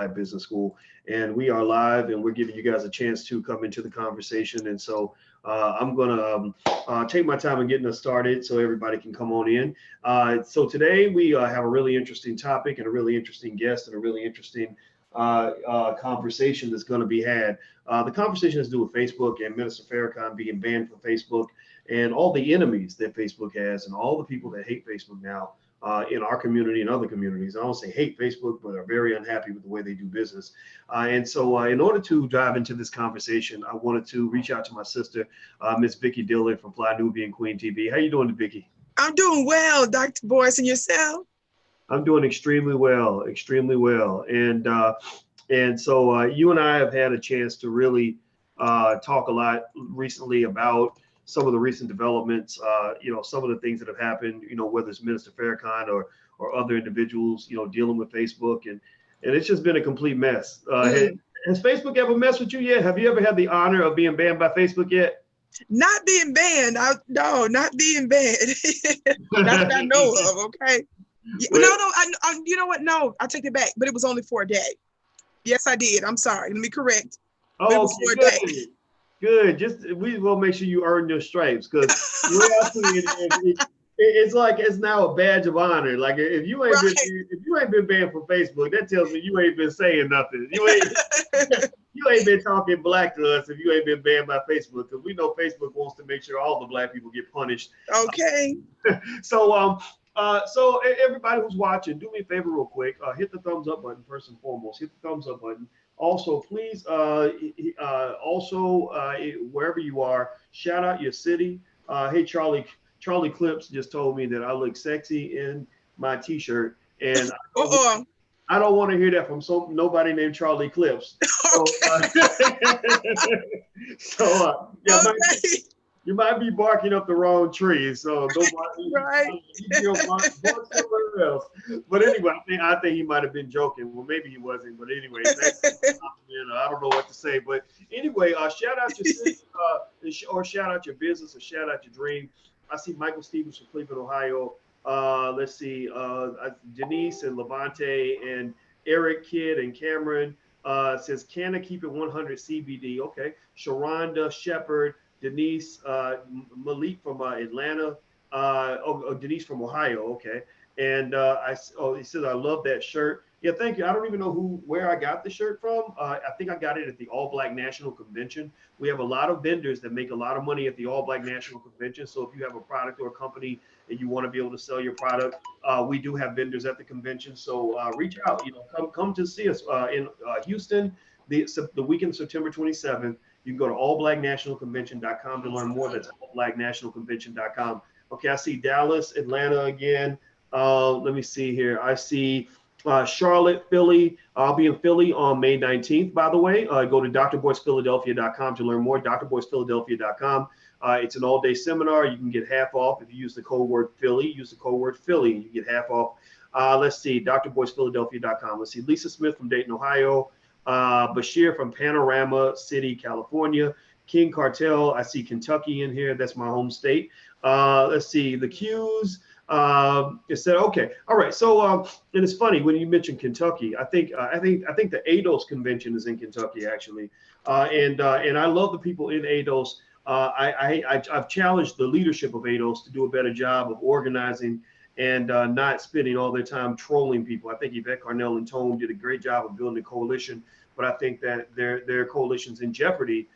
Business School, and we are live, and we're giving you guys a chance to come into the conversation. And so I'm gonna take my time in getting us started so everybody can come on in. So today we have a really interesting topic and a really interesting guest and a really interesting conversation that's going to be had. The conversation has to do with Facebook and Minister Farrakhan being banned from Facebook and all the enemies that Facebook has and all the people that hate Facebook now. In our community and other communities. I don't say hate Facebook, but are very unhappy with the way they do business. And so in order to dive into this conversation, I wanted to reach out to my sister, Miss Vicki Dillon from Fly Nubian Queen TV. How you doing, Vicki? I'm doing well, Dr. Boyce, and yourself? I'm doing extremely well, extremely well. And so you and I have had a chance to really talk a lot recently about some of the recent developments, some of the things that have happened, whether it's Minister Farrakhan or other individuals, dealing with Facebook. And it's just been a complete mess. Has Facebook ever messed with you yet? Have you ever had the honor of being banned by Facebook yet? Not being banned. No, not being banned. Not that I know of, okay? No, you know what? No, I take it back. But it was only for a day. Yes, I did. I'm sorry. Let me correct. Oh, it was for a day. Good. We will make sure you earn your stripes, because it's like it's now a badge of honor. Like if you ain't been banned from Facebook, that tells me you ain't been saying nothing. You ain't been talking black to us if you ain't been banned by Facebook, because we know Facebook wants to make sure all the black people get punished. Okay. So everybody who's watching, do me a favor real quick. Hit the thumbs up button first and foremost. Hit the thumbs up button. Also, please, wherever you are, shout out your city. Hey, Charlie Clips just told me that I look sexy in my T-shirt, and I don't want to hear that from nobody named Charlie Clips. You might be barking up the wrong tree, so right. Bark somewhere else. But anyway, I think he might have been joking. Well, maybe he wasn't. But anyway, I don't know what to say. But anyway, shout out your city, or shout out your business, or shout out your dream. I see Michael Stevens from Cleveland, Ohio. Let's see, Denise and Levante and Eric, Kid, and Cameron says, "Can I keep it 100 CBD?" Okay. Sharonda Shepard. Denise, Malik from Atlanta, Denise from Ohio, okay. And he says, "I love that shirt." Yeah, thank you. I don't even know where I got the shirt from. I think I got it at the All Black National Convention. We have a lot of vendors that make a lot of money at the All Black National Convention. So if you have a product or a company and you want to be able to sell your product, we do have vendors at the convention. So reach out, come to see us in Houston, the weekend of September 27th. You can go to allblacknationalconvention.com to learn more. That's allblacknationalconvention.com. Okay, I see Dallas, Atlanta again. Let me see here. I see Charlotte, Philly. I'll be in Philly on May 19th, by the way. Go to drboycephiladelphia.com to learn more, drboycephiladelphia.com. It's an all-day seminar. You can get half off if you use the code word Philly. Use the code word Philly, and you get half off. Let's see, drboycephiladelphia.com. Let's see, Lisa Smith from Dayton, Ohio. Bashir from Panorama City, California. King Cartel, I see Kentucky in here. That's my home state. Let's see, the Q's. It said, okay, all right. So, and it's funny when you mentioned Kentucky. I think the ADOS convention is in Kentucky actually, and I love the people in ADOS. I've challenged the leadership of ADOS to do a better job of organizing and not spending all their time trolling people. I think Yvette Carnell and Tone did a great job of building a coalition, but I think that their coalition's in jeopardy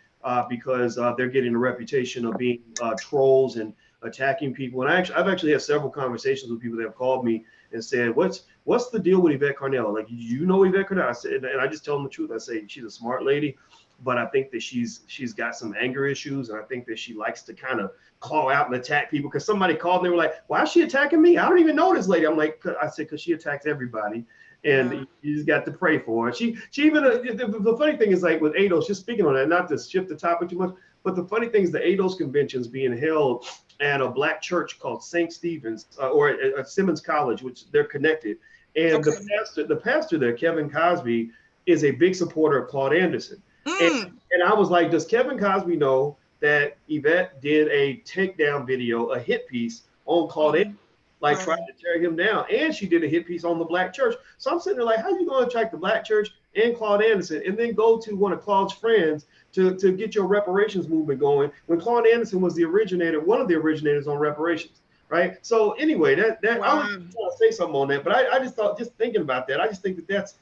because they're getting a reputation of being trolls and attacking people. And I've actually had several conversations with people that have called me and said, what's the deal with Yvette Carnell? Like, you know Yvette Carnell? I said, and I just tell them the truth. I say, she's a smart lady, but I think that she's got some anger issues. And I think that she likes to kind of call out and attack people, because somebody called and they were like, why is she attacking me? I don't even know this lady. I'm like, I said, because she attacks everybody. And you just got to pray for her. She even, the funny thing is, like with ADOS, just speaking on that, not to shift the topic too much, but the funny thing is the ADOS convention is being held at a black church called St. Stephen's or at Simmons College, which they're connected. And the pastor there, Kevin Cosby, is a big supporter of Claude Anderson. And I was like, does Kevin Cosby know that Yvette did a takedown video, a hit piece on Claude Anderson? Trying to tear him down. And she did a hit piece on the black church. So I'm sitting there like, how are you going to attack the black church and Claude Anderson, and then go to one of Claude's friends to get your reparations movement going, when Claude Anderson was the originator, one of the originators on reparations, right? So anyway, that Wow. I want to say something on that, but I just thought, just thinking about that, I just think that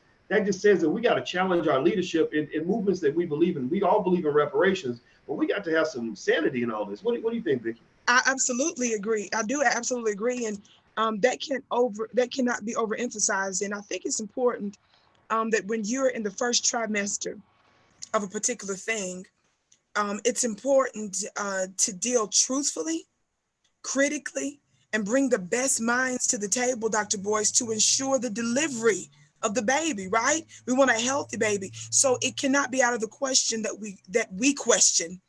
just says that we got to challenge our leadership in movements that we believe in. We all believe in reparations, but we got to have some sanity in all this. What do you think, Vicki? I absolutely agree. I do absolutely agree, and that cannot be overemphasized. And I think it's important that when you're in the first trimester of a particular thing, it's important to deal truthfully, critically, and bring the best minds to the table, Dr. Boyce, to ensure the delivery of the baby, right? We want a healthy baby. So it cannot be out of the question that we question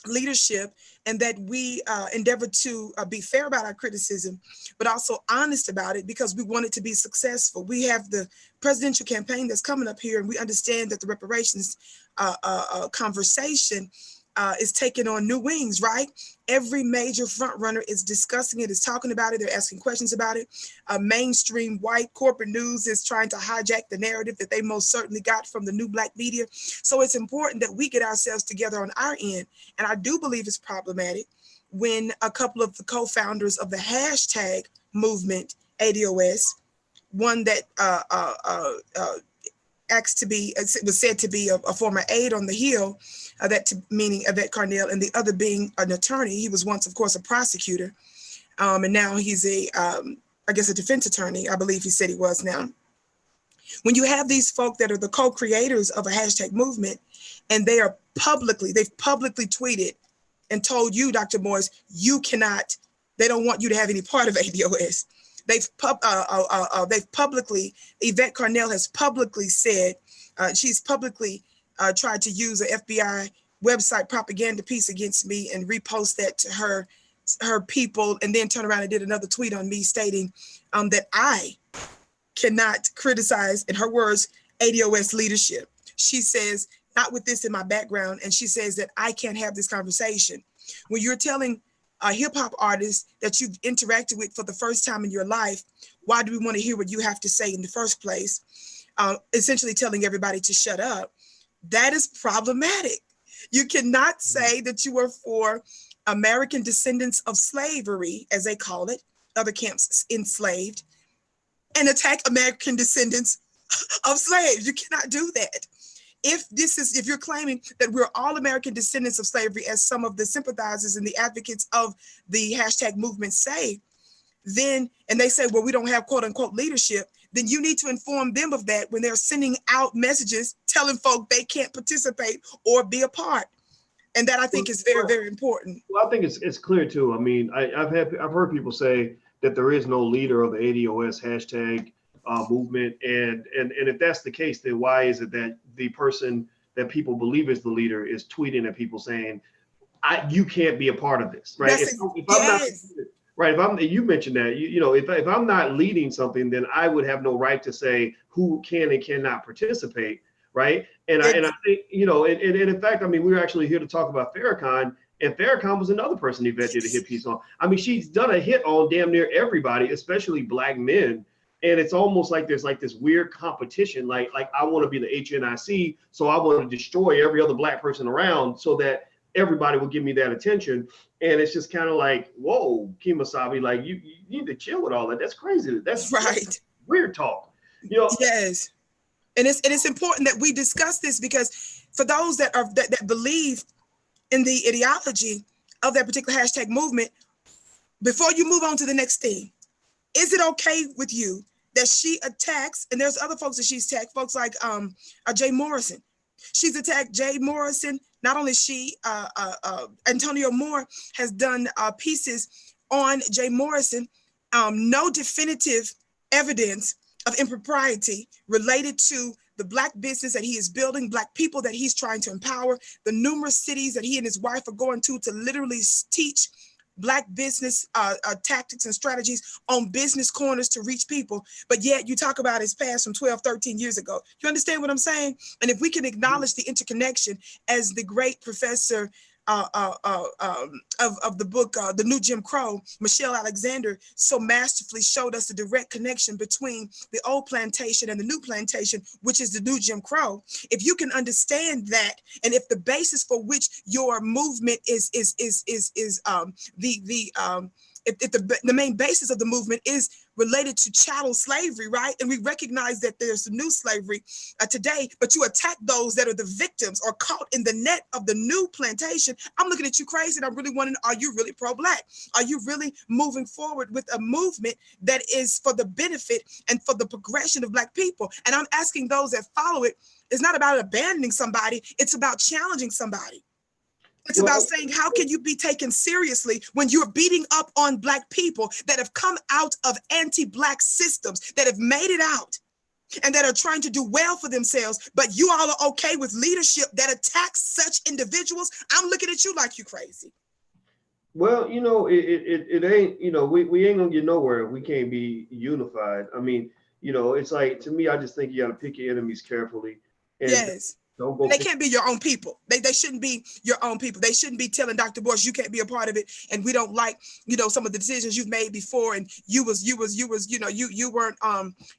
leadership, and that we endeavor to be fair about our criticism, but also honest about it, because we want it to be successful. We have the presidential campaign that's coming up here, and we understand that the reparations conversation is taking on new wings, right? Every major front runner is discussing it, is talking about it, they're asking questions about it. Mainstream white corporate news is trying to hijack the narrative that they most certainly got from the new black media. So it's important that we get ourselves together on our end. And I do believe it's problematic when a couple of the co-founders of the hashtag movement, ADOS, one that was said to be a former aide on the Hill, meaning Yvette Carnell, and the other being an attorney. He was once, of course, a prosecutor, and now he's I guess a defense attorney, I believe he said he was now. When you have these folk that are the co-creators of a hashtag movement, and they've publicly tweeted and told you, Dr. Boyce, they don't want you to have any part of ADOS. They've publicly, Yvette Carnell has publicly said, she's publicly tried to use an FBI website propaganda piece against me and repost that to her people, and then turn around and did another tweet on me stating that I cannot criticize, in her words, ADOS leadership. She says, not with this in my background, and she says that I can't have this conversation. When you're telling a hip hop artist that you've interacted with for the first time in your life, why do we want to hear what you have to say in the first place? Essentially telling everybody to shut up. That is problematic. You cannot say that you are for American descendants of slavery, as they call it, other camps enslaved, and attack American descendants of slaves. You cannot do that. If you're claiming that we're all American descendants of slavery, as some of the sympathizers and the advocates of the hashtag movement say, then, and they say, well, we don't have quote unquote leadership, then you need to inform them of that when they're sending out messages telling folk they can't participate or be a part. And that, I think, is very, very important. Well, I think it's clear too. I mean, I've heard people say that there is no leader of the ADOS hashtag movement, and if that's the case, then why is it that the person that people believe is the leader is tweeting at people saying, you can't be a part of this, right? You mentioned that, if I'm not leading something, then I would have no right to say who can and cannot participate, right? And I think, and in fact, I mean, we were actually here to talk about Farrakhan, and Farrakhan was another person Yvette did a hit piece on. I mean, she's done a hit on damn near everybody, especially black men. And it's almost like there's like this weird competition, like I want to be the HNIC, so I want to destroy every other black person around so that everybody will give me that attention. And it's just kind of like, whoa, Kemosabe, like you need to chill with all that. That's crazy. That's right. That's weird talk. Yes. And it's important that we discuss this, because for those that believe in the ideology of that particular hashtag movement, before you move on to the next thing, is it okay with you that she attacks, and there's other folks that she's attacked, folks like Jay Morrison. She's attacked Jay Morrison. Not only she, Antonio Moore has done pieces on Jay Morrison, no definitive evidence of impropriety related to the black business that he is building, black people that he's trying to empower, the numerous cities that he and his wife are going to literally teach black business tactics and strategies on business corners to reach people. But yet you talk about his past from 12, 13 years ago. You understand what I'm saying? And if we can acknowledge the interconnection, as the great Professor of the book, The New Jim Crow, Michelle Alexander so masterfully showed us the direct connection between the old plantation and the new plantation, which is the new Jim Crow. If you can understand that, and if the basis for which your movement is if the main basis of the movement is related to chattel slavery, right? And we recognize that there's new slavery today, but you attack those that are the victims or caught in the net of the new plantation. I'm looking at you crazy, and I'm really wondering, are you really pro-Black? Are you really moving forward with a movement that is for the benefit and for the progression of Black people? And I'm asking those that follow it, it's not about abandoning somebody, it's about challenging somebody. It's about saying, how can you be taken seriously when you're beating up on Black people that have come out of anti-Black systems, that have made it out and that are trying to do well for themselves, but you all are okay with leadership that attacks such individuals? I'm looking at you like you crazy. Well, you know, it ain't, you know, we ain't gonna get nowhere if we can't be unified. I mean, you know, it's like, to me, I just think you got to pick your enemies carefully. And yes. Don't go. They can't be your own people. They shouldn't be your own people. They shouldn't be telling Dr. Bush, you can't be a part of it. And we don't like, you know, some of the decisions you've made before. And you weren't,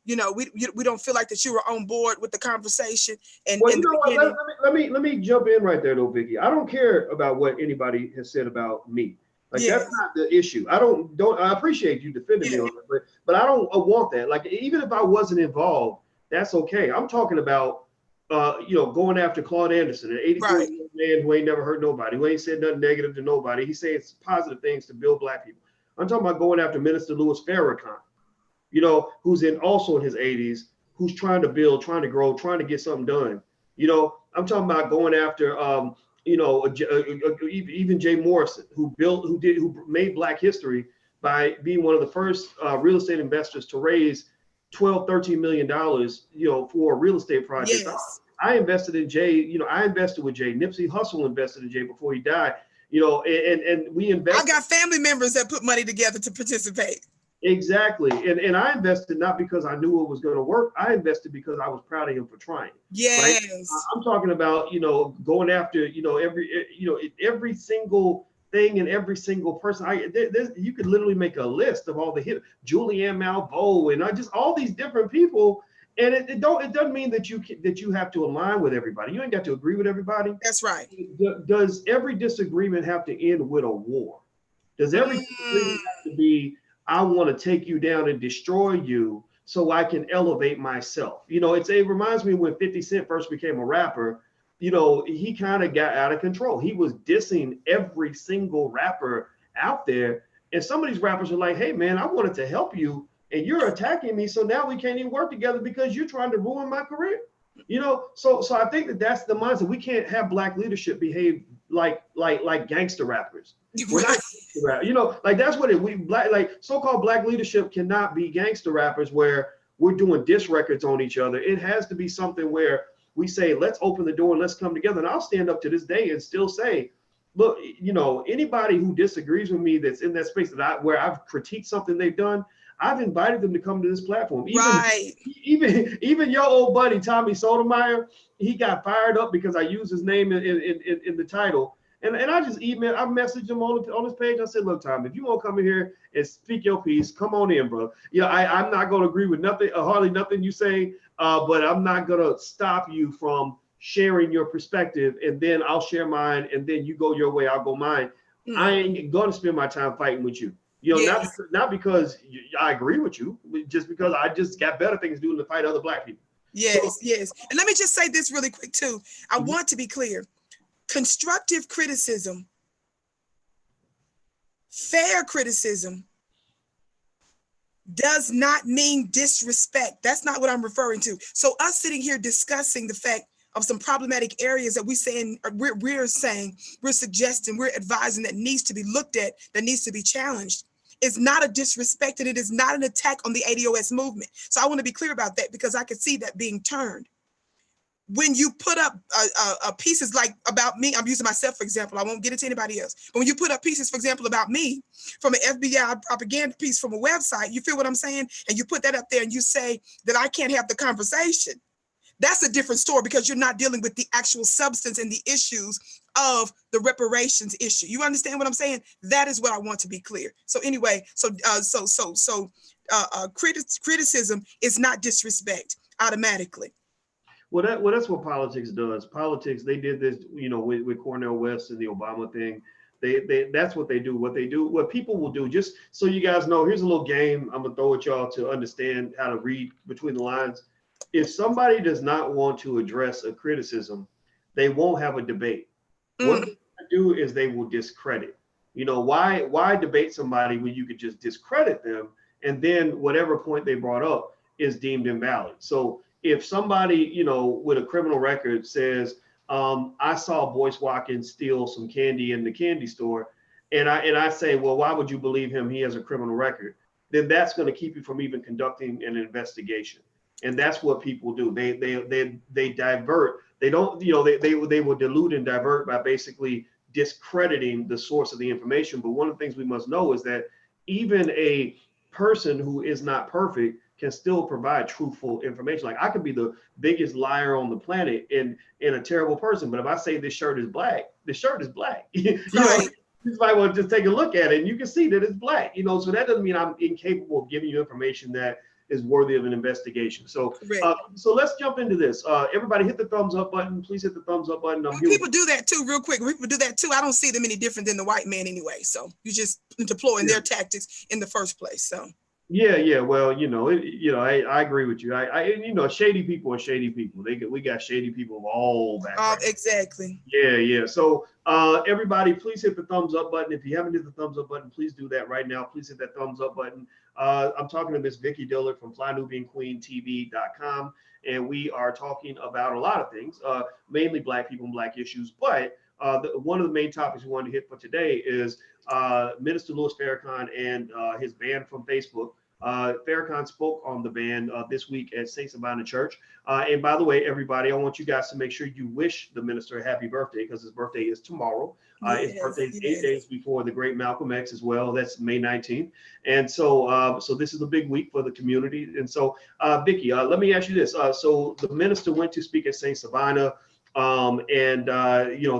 we don't feel like that you were on board with the conversation. And well, you know what? Let me jump in right there though, Vicky. I don't care about what anybody has said about me. Like, yes. That's not the issue. I appreciate you defending me on it, but I don't want that. Like, even if I wasn't involved, that's okay. I'm talking about, you know, going after Claude Anderson, an 84-year-old man who ain't never hurt nobody, who ain't said nothing negative to nobody. He's saying positive things to build Black people. I'm talking about going after Minister Louis Farrakhan, you know, who's also in his 80s, who's trying to build, trying to grow, trying to get something done. You know, I'm talking about going after, you know, even Jay Morrison, who made Black history by being one of the first real estate investors to raise $12-13 million, you know, for a real estate project. Yes. I invested in Jay, you know, I invested with Jay. Nipsey Hussle invested in Jay before he died, you know, and we invested. I got family members that put money together to participate. Exactly. And I invested not because I knew it was going to work. I invested because I was proud of him for trying. Yes. Right? I'm talking about, you know, going after, you know, every single thing and every single person. You could literally make a list of all the hit Julianne Malveaux and just all these different people. And it doesn't mean that you have to align with everybody. You ain't got to agree with everybody. That's right. Does every disagreement have to end with a war? Does every disagreement have to be, I want to take you down and destroy you so I can elevate myself? You know, it reminds me when 50 Cent first became a rapper. You know, he kind of got out of control. He was dissing every single rapper out there. And some of these rappers are like, hey, man, I wanted to help you and you're attacking me. So now we can't even work together because you're trying to ruin my career. You know, so I think that's the mindset. We can't have Black leadership behave like gangster rappers. We're not gangster rappers. You know, like that's what so-called Black leadership cannot be gangster rappers where we're doing diss records on each other. It has to be something where we say, let's open the door and let's come together. And I'll stand up to this day and still say, look, you know, anybody who disagrees with me that's in that space where I've critiqued something they've done, I've invited them to come to this platform. Even your old buddy, Tommy Sotomayor, he got fired up because I used his name in the title. And I just I messaged him on his page. I said, look, Tom, if you want to come in here and speak your piece, come on in, bro. Yeah, I'm not going to agree with nothing, hardly nothing you say, but I'm not going to stop you from sharing your perspective. And then I'll share mine. And then you go your way, I'll go mine. I ain't going to spend my time fighting with you. You know, yes. not because I agree with you, just because I just got better things to do than to fight other Black people. Yes, yes. And let me just say this really quick, too. I want to be clear. Constructive criticism, fair criticism does not mean disrespect. That's not what I'm referring to. So us sitting here discussing the fact of some problematic areas that we're suggesting, we're advising that needs to be looked at, that needs to be challenged. It's not a disrespect and it is not an attack on the ADOS movement. So I want to be clear about that because I could see that being turned. When you put up pieces like about me, I'm using myself, for example, I won't get into anybody else. But when you put up pieces, for example, about me from an FBI propaganda piece from a website, you feel what I'm saying? And you put that up there and you say that I can't have the conversation. That's a different story because you're not dealing with the actual substance and the issues of the reparations issue. You understand what I'm saying? That is what I want to be clear. So anyway, criticism is not disrespect automatically. Well, that's what politics does. Politics, they did this, with Cornel West and the Obama thing. That's what they do. What people will do, just so you guys know, here's a little game I'm gonna throw at y'all to understand how to read between the lines. If somebody does not want to address a criticism, they won't have a debate. What they do is they will discredit. Why debate somebody when you could just discredit them, and then whatever point they brought up is deemed invalid. So if somebody, with a criminal record says, I saw Boyce Watkins steal some candy in the candy store, and I say, well, why would you believe him? He has a criminal record. Then that's going to keep you from even conducting an investigation. And that's what people do. They divert. They don't, they will dilute and divert by basically discrediting the source of the information. But one of the things we must know is that even a person who is not perfect can still provide truthful information. Like, I could be the biggest liar on the planet and a terrible person, but if I say this shirt is black, the shirt is black. Right. You might want to just take a look at it and you can see that it's black. So that doesn't mean I'm incapable of giving you information that is worthy of an investigation. So so let's jump into this. Everybody hit the thumbs up button. Please hit the thumbs up button. People do that too, real quick. People do that too. I don't see them any different than the white man anyway. So you just deploying their tactics in the first place. So yeah. Well, I agree with you. Shady people are shady people. We got shady people of all backgrounds. Exactly. Yeah. So everybody, please hit the thumbs up button. If you haven't hit the thumbs up button, please do that right now. Please hit that thumbs up button. I'm talking to Miss Vicki Dillard from FlyNubianQueenTV.com, and we are talking about a lot of things, mainly Black people and Black issues. But one of the main topics we wanted to hit for today is Minister Louis Farrakhan and his ban from Facebook. Farrakhan spoke on the ban this week at St. Sabina Church. And by the way, everybody, I want you guys to make sure you wish the minister a happy birthday, because his birthday is tomorrow. His birthday is 8 days before the great Malcolm X as well. That's May 19th. And so this is a big week for the community. And so, Vicki, let me ask you this. So the minister went to speak at St. Sabina, and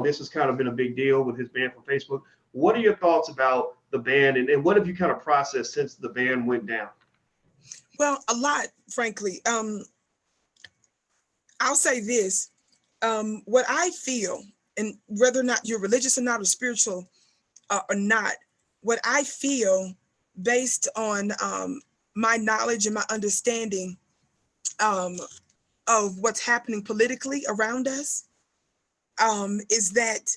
this has kind of been a big deal with his ban from Facebook. What are your thoughts about the ban, and what have you kind of processed since the ban went down? Well, a lot, frankly. I'll say this. What I feel, and whether or not you're religious or not, or spiritual or not, what I feel based on my knowledge and my understanding of what's happening politically around us is that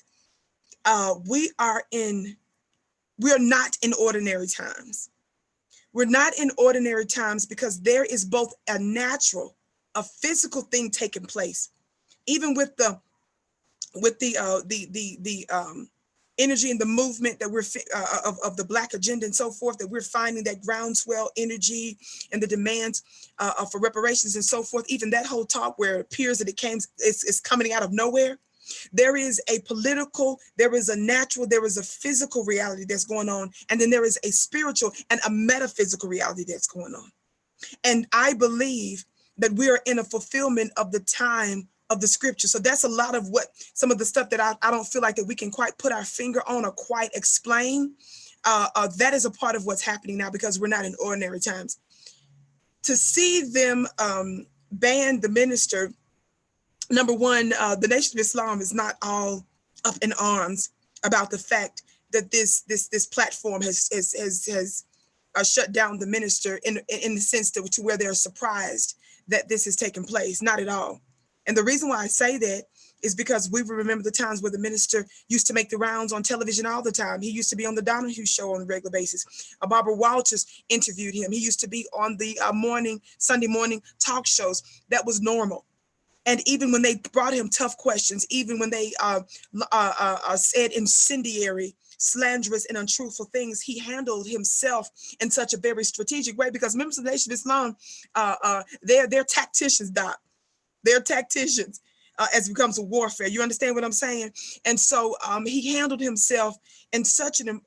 we are not in ordinary times. We're not in ordinary times because there is both a physical thing taking place, even with the energy and the movement that we're of the Black agenda and so forth, that we're finding that groundswell energy and the demands for reparations and so forth. Even that whole talk where it appears that it's coming out of nowhere. There is a political, there is a natural, there is a physical reality that's going on, and then there is a spiritual and a metaphysical reality that's going on. And I believe that we are in a fulfillment of the time of the scripture. So that's a lot of what some of the stuff that I don't feel like that we can quite put our finger on or quite explain. That is a part of what's happening now, because we're not in ordinary times. To see them ban the minister, number one, the Nation of Islam is not all up in arms about the fact that this platform has shut down the minister in the sense to where they're surprised that this has taken place. Not at all. And the reason why I say that is because we remember the times where the minister used to make the rounds on television all the time. He used to be on the Donahue show on a regular basis. Barbara Walters interviewed him. He used to be on the Sunday morning talk shows. That was normal. And even when they brought him tough questions, even when they said incendiary, slanderous, and untruthful things, he handled himself in such a very strategic way, because members of the Nation of Islam, they're tacticians, Doc. They're tacticians as it comes to warfare. You understand what I'm saying? And so he handled himself in such in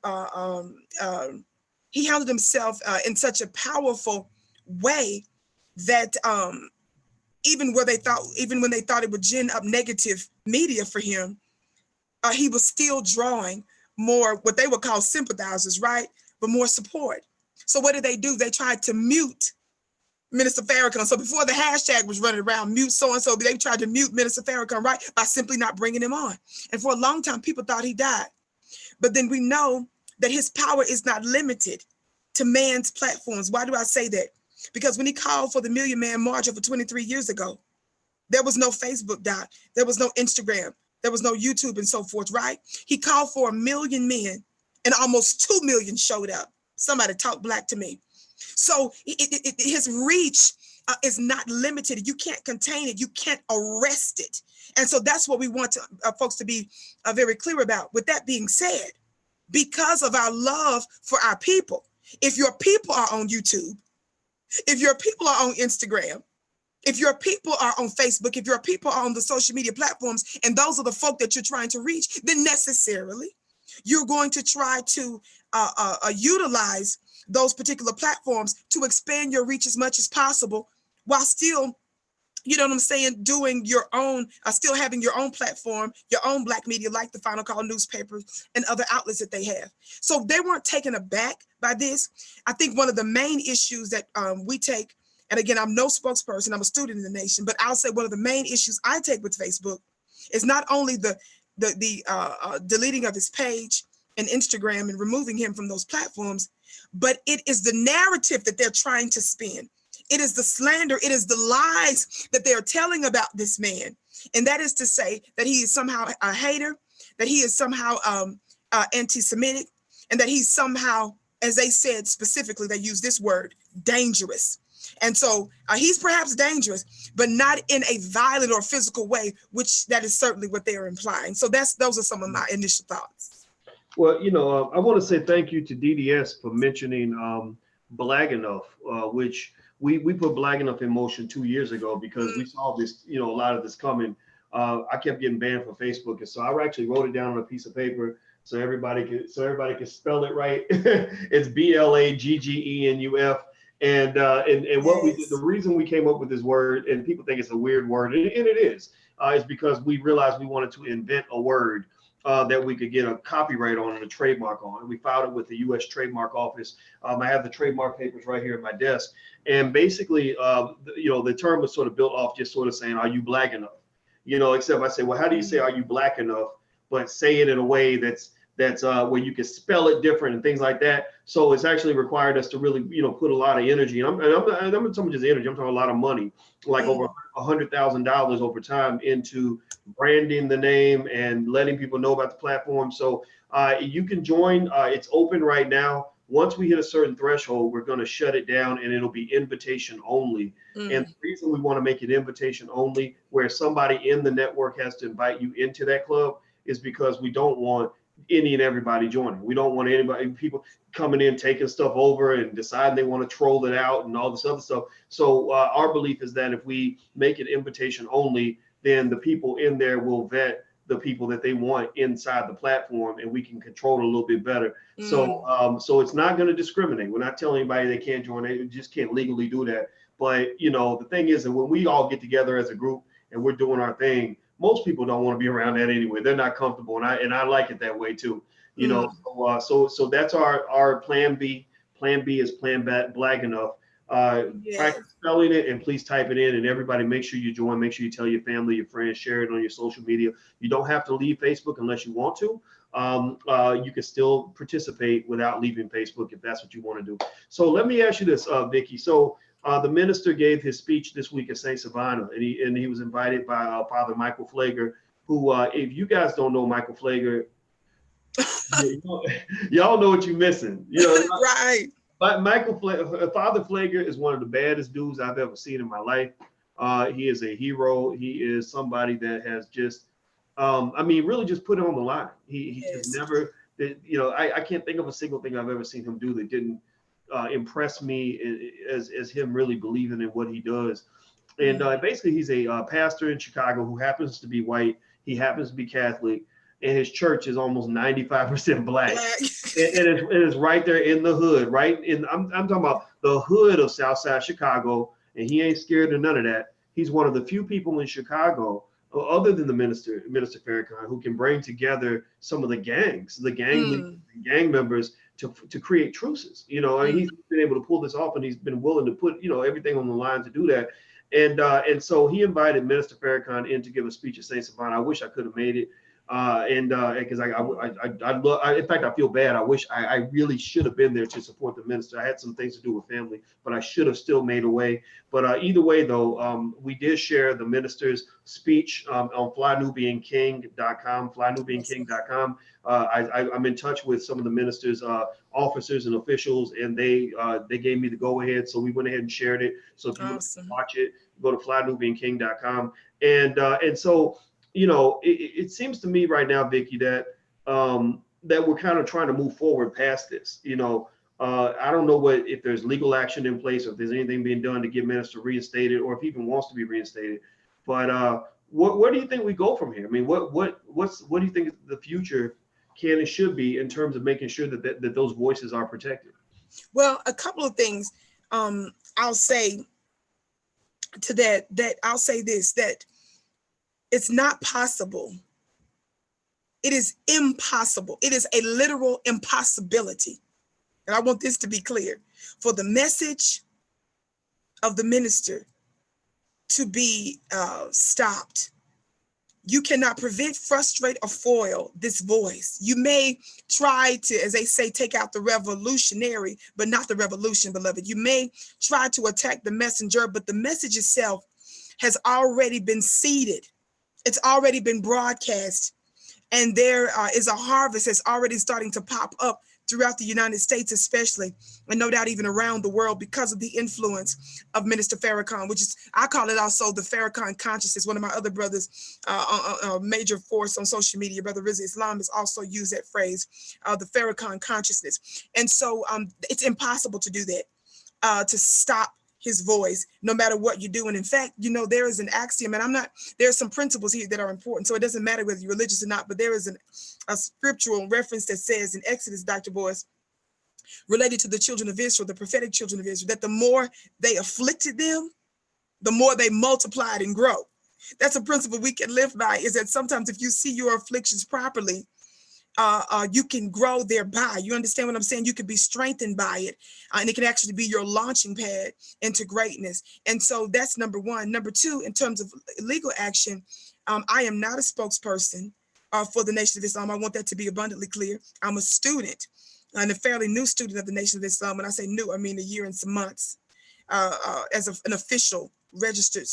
such a powerful way that even when they thought it would gin up negative media for him, he was still drawing more what they would call sympathizers, right? But more support. So what did they do? They tried to mute Minister Farrakhan. So before the hashtag was running around, mute so-and-so, they tried to mute Minister Farrakhan, right? By simply not bringing him on. And for a long time, people thought he died. But then we know that his power is not limited to man's platforms. Why do I say that? Because when he called for the Million Man March over 23 years ago, there was no Facebook, Doc. There was no Instagram. There was no YouTube and so forth, right? He called for 1 million men and almost 2 million showed up. Somebody talk black to me. So his reach is not limited. You can't contain it. You can't arrest it. And so that's what we want folks to be very clear about. With that being said, because of our love for our people, if your people are on YouTube, if your people are on Instagram, if your people are on Facebook, if your people are on the social media platforms, and those are the folk that you're trying to reach, then necessarily you're going to try to utilize those particular platforms to expand your reach as much as possible while still, you know what I'm saying, doing your own, still having your own platform, your own black media like the Final Call newspapers and other outlets that they have. So they weren't taken aback by this. I think one of the main issues that we take, and again, I'm no spokesperson, I'm a student in the nation, but I'll say one of the main issues I take with Facebook is not only the deleting of his page and Instagram and removing him from those platforms, but it is the narrative that they're trying to spin. It is the slander, it is the lies that they're telling about this man. And that is to say that he is somehow a hater, that he is somehow anti-Semitic, and that he's somehow, as they said specifically, they use this word, dangerous. And so he's perhaps dangerous, but not in a violent or physical way, which that is certainly what they are implying. So those are some of my initial thoughts. Well, I want to say thank you to DDS for mentioning Black Enough, which we put Black Enough in motion 2 years ago because we saw this, a lot of this coming. I kept getting banned from Facebook, and so I actually wrote it down on a piece of paper so everybody can spell it right. It's BLAGGENUF. And what we did, the reason we came up with this word, and people think it's a weird word, and it is because we realized we wanted to invent a word that we could get a copyright on and a trademark on. And we filed it with the U.S. Trademark Office. I have the trademark papers right here at my desk. And basically, the term was sort of built off just sort of saying, are you black enough? Except I say, well, how do you say, are you black enough? But say it in a way that's where you can spell it different and things like that. So it's actually required us to really, put a lot of energy. And I'm not talking just energy. I'm talking a lot of money, like over $100,000 over time into branding the name and letting people know about the platform. So you can join. It's open right now. Once we hit a certain threshold, we're going to shut it down and it'll be invitation only. And the reason we want to make it invitation only, where somebody in the network has to invite you into that club, is because we don't want any and everybody joining. We don't want people coming in, taking stuff over and deciding they want to troll it out and all this other stuff. So our belief is that if we make it invitation only, then the people in there will vet the people that they want inside the platform, and we can control it a little bit better. So it's not going to discriminate. We're not telling anybody they can't join. They just can't legally do that. But the thing is that when we all get together as a group and we're doing our thing, most people don't want to be around that anyway. They're not comfortable, and I like it that way too. So that's our plan B. Plan B is Black Enough. Practice spelling it and please type it in, and everybody make sure you join. Make sure you tell your family, your friends, share it on your social media. You don't have to leave Facebook unless you want to. You can still participate without leaving Facebook if that's what you want to do. So let me ask you this, Vicki. So the minister gave his speech this week at St. Savannah, and he was invited by Father Michael Flager, who, if you guys don't know Michael Flager, y'all know what you're missing. Right. But Father Flager is one of the baddest dudes I've ever seen in my life. He is a hero. He is somebody that has just, really just put it on the line. He just never, I can't think of a single thing I've ever seen him do that didn't impress me as him really believing in what he does. And basically, he's a pastor in Chicago who happens to be white. He happens to be Catholic, and his church is almost 95% black. And it's right there in the hood, right? I'm talking about the hood of Southside Chicago, and he ain't scared of none of that. he's one of the few people in Chicago, other than the Minister Farrakhan, who can bring together some of the gangs, the gang leaders, gang members to create truces. You know, I mean, he's been able to pull this off, and he's been willing to put, you know, everything on the line to do that. And so he invited Minister Farrakhan in to give a speech at St. Savannah. I wish I could have made it. Because in fact, I feel bad. I wish I really should have been there to support the minister. I had some things to do with family, but I should have still made a way. But either way, though, we did share the minister's speech on flynubianking.com, flynubianking.com. I'm in touch with some of the minister's officers and officials, and they gave me the go ahead. So we went ahead and shared it. So if you want to watch it, go to flynubianking.com. And so, you know, it seems to me right now, Vicky, that that we're kind of trying to move forward past this. You know, I don't know if there's legal action in place, or if there's anything being done to get Minister reinstated, or if he even wants to be reinstated. But where do you think we go from here? I mean, what do you think the future can and should be in terms of making sure that those voices are protected? Well, a couple of things I'll say to that. I'll say this, that it's not possible. It is impossible. It is a literal impossibility. And I want this to be clear, for the message of the minister to be stopped. You cannot prevent, frustrate, or foil this voice. You may try to, as they say, take out the revolutionary, but not the revolution, beloved. You may try to attack the messenger, but the message itself has already been seeded. It's already been broadcast, and there is a harvest that's already starting to pop up throughout the United States, especially, and no doubt even around the world, because of the influence of Minister Farrakhan, which is, I call it also the Farrakhan consciousness. One of my other brothers, a major force on social media, Brother Rizzi Islam, has also used that phrase, the Farrakhan consciousness. And so it's impossible to do that, to stop his voice, no matter what you do. And in fact, you know, there is an axiom, and there's some principles here that are important. So it doesn't matter whether you're religious or not, but there is a scriptural reference that says in Exodus, Dr. Boyce, related to the children of Israel, the prophetic children of Israel, that the more they afflicted them, the more they multiplied and grow. That's a principle we can live by, is that sometimes if you see your afflictions properly, you can grow thereby. You understand what I'm saying? You can be strengthened by it, and it can actually be your launching pad into greatness. And so that's number one. Number two, in terms of legal action, I am not a spokesperson for the Nation of Islam. I want that to be abundantly clear. I'm a student, and a fairly new student of the Nation of Islam. When I say new, I mean a year and some months as an official registered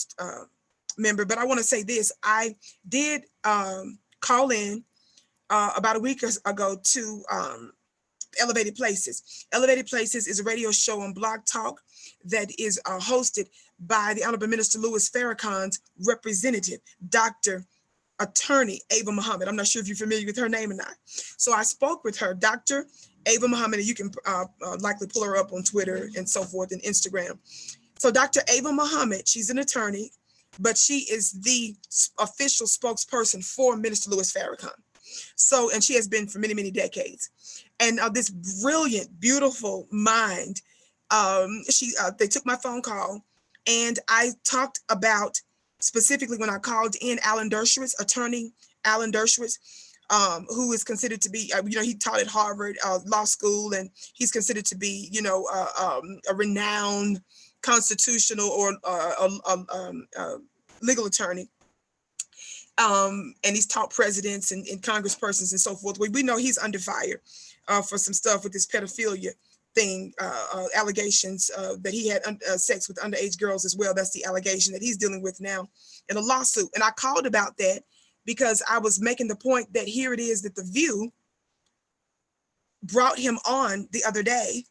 member. But I want to say this: I did call in about a week ago to Elevated Places. Elevated Places is a radio show on Blog Talk that is hosted by the Honorable Minister Louis Farrakhan's representative, Dr. Attorney Ava Muhammad. I'm not sure if you're familiar with her name or not. So I spoke with her, Dr. Ava Muhammad, and you can likely pull her up on Twitter and so forth and Instagram. So Dr. Ava Muhammad, she's an attorney, but she is the official spokesperson for Minister Louis Farrakhan. So, and she has been for many, many decades. And this brilliant, beautiful mind, they took my phone call, and I talked about, specifically when I called in, Alan Dershowitz, attorney Alan Dershowitz, who is considered to be, he taught at Harvard Law School, and he's considered to be, a renowned constitutional or legal attorney. And he's taught presidents and congresspersons and so forth. We know he's under fire for some stuff with this pedophilia thing, allegations that he had sex with underage girls as well. That's the allegation that he's dealing with now in a lawsuit. And I called about that because I was making the point that here it is that The View brought him on the other day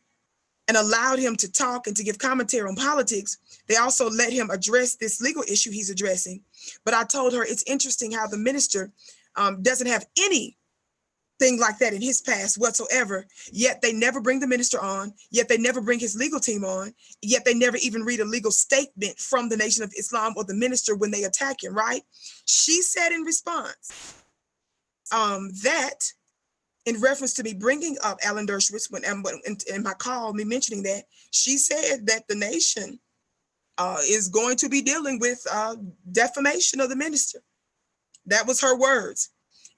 and allowed him to talk and to give commentary on politics. They also let him address this legal issue he's addressing. But I told her it's interesting how the minister doesn't have anything like that in his past whatsoever, yet they never bring the minister on, yet they never bring his legal team on, yet they never even read a legal statement from the Nation of Islam or the minister when they attack him, right? She said in response that, in reference to me bringing up Alan Dershowitz, when in my call, me mentioning that, she said that the Nation is going to be dealing with defamation of the minister. That was her words.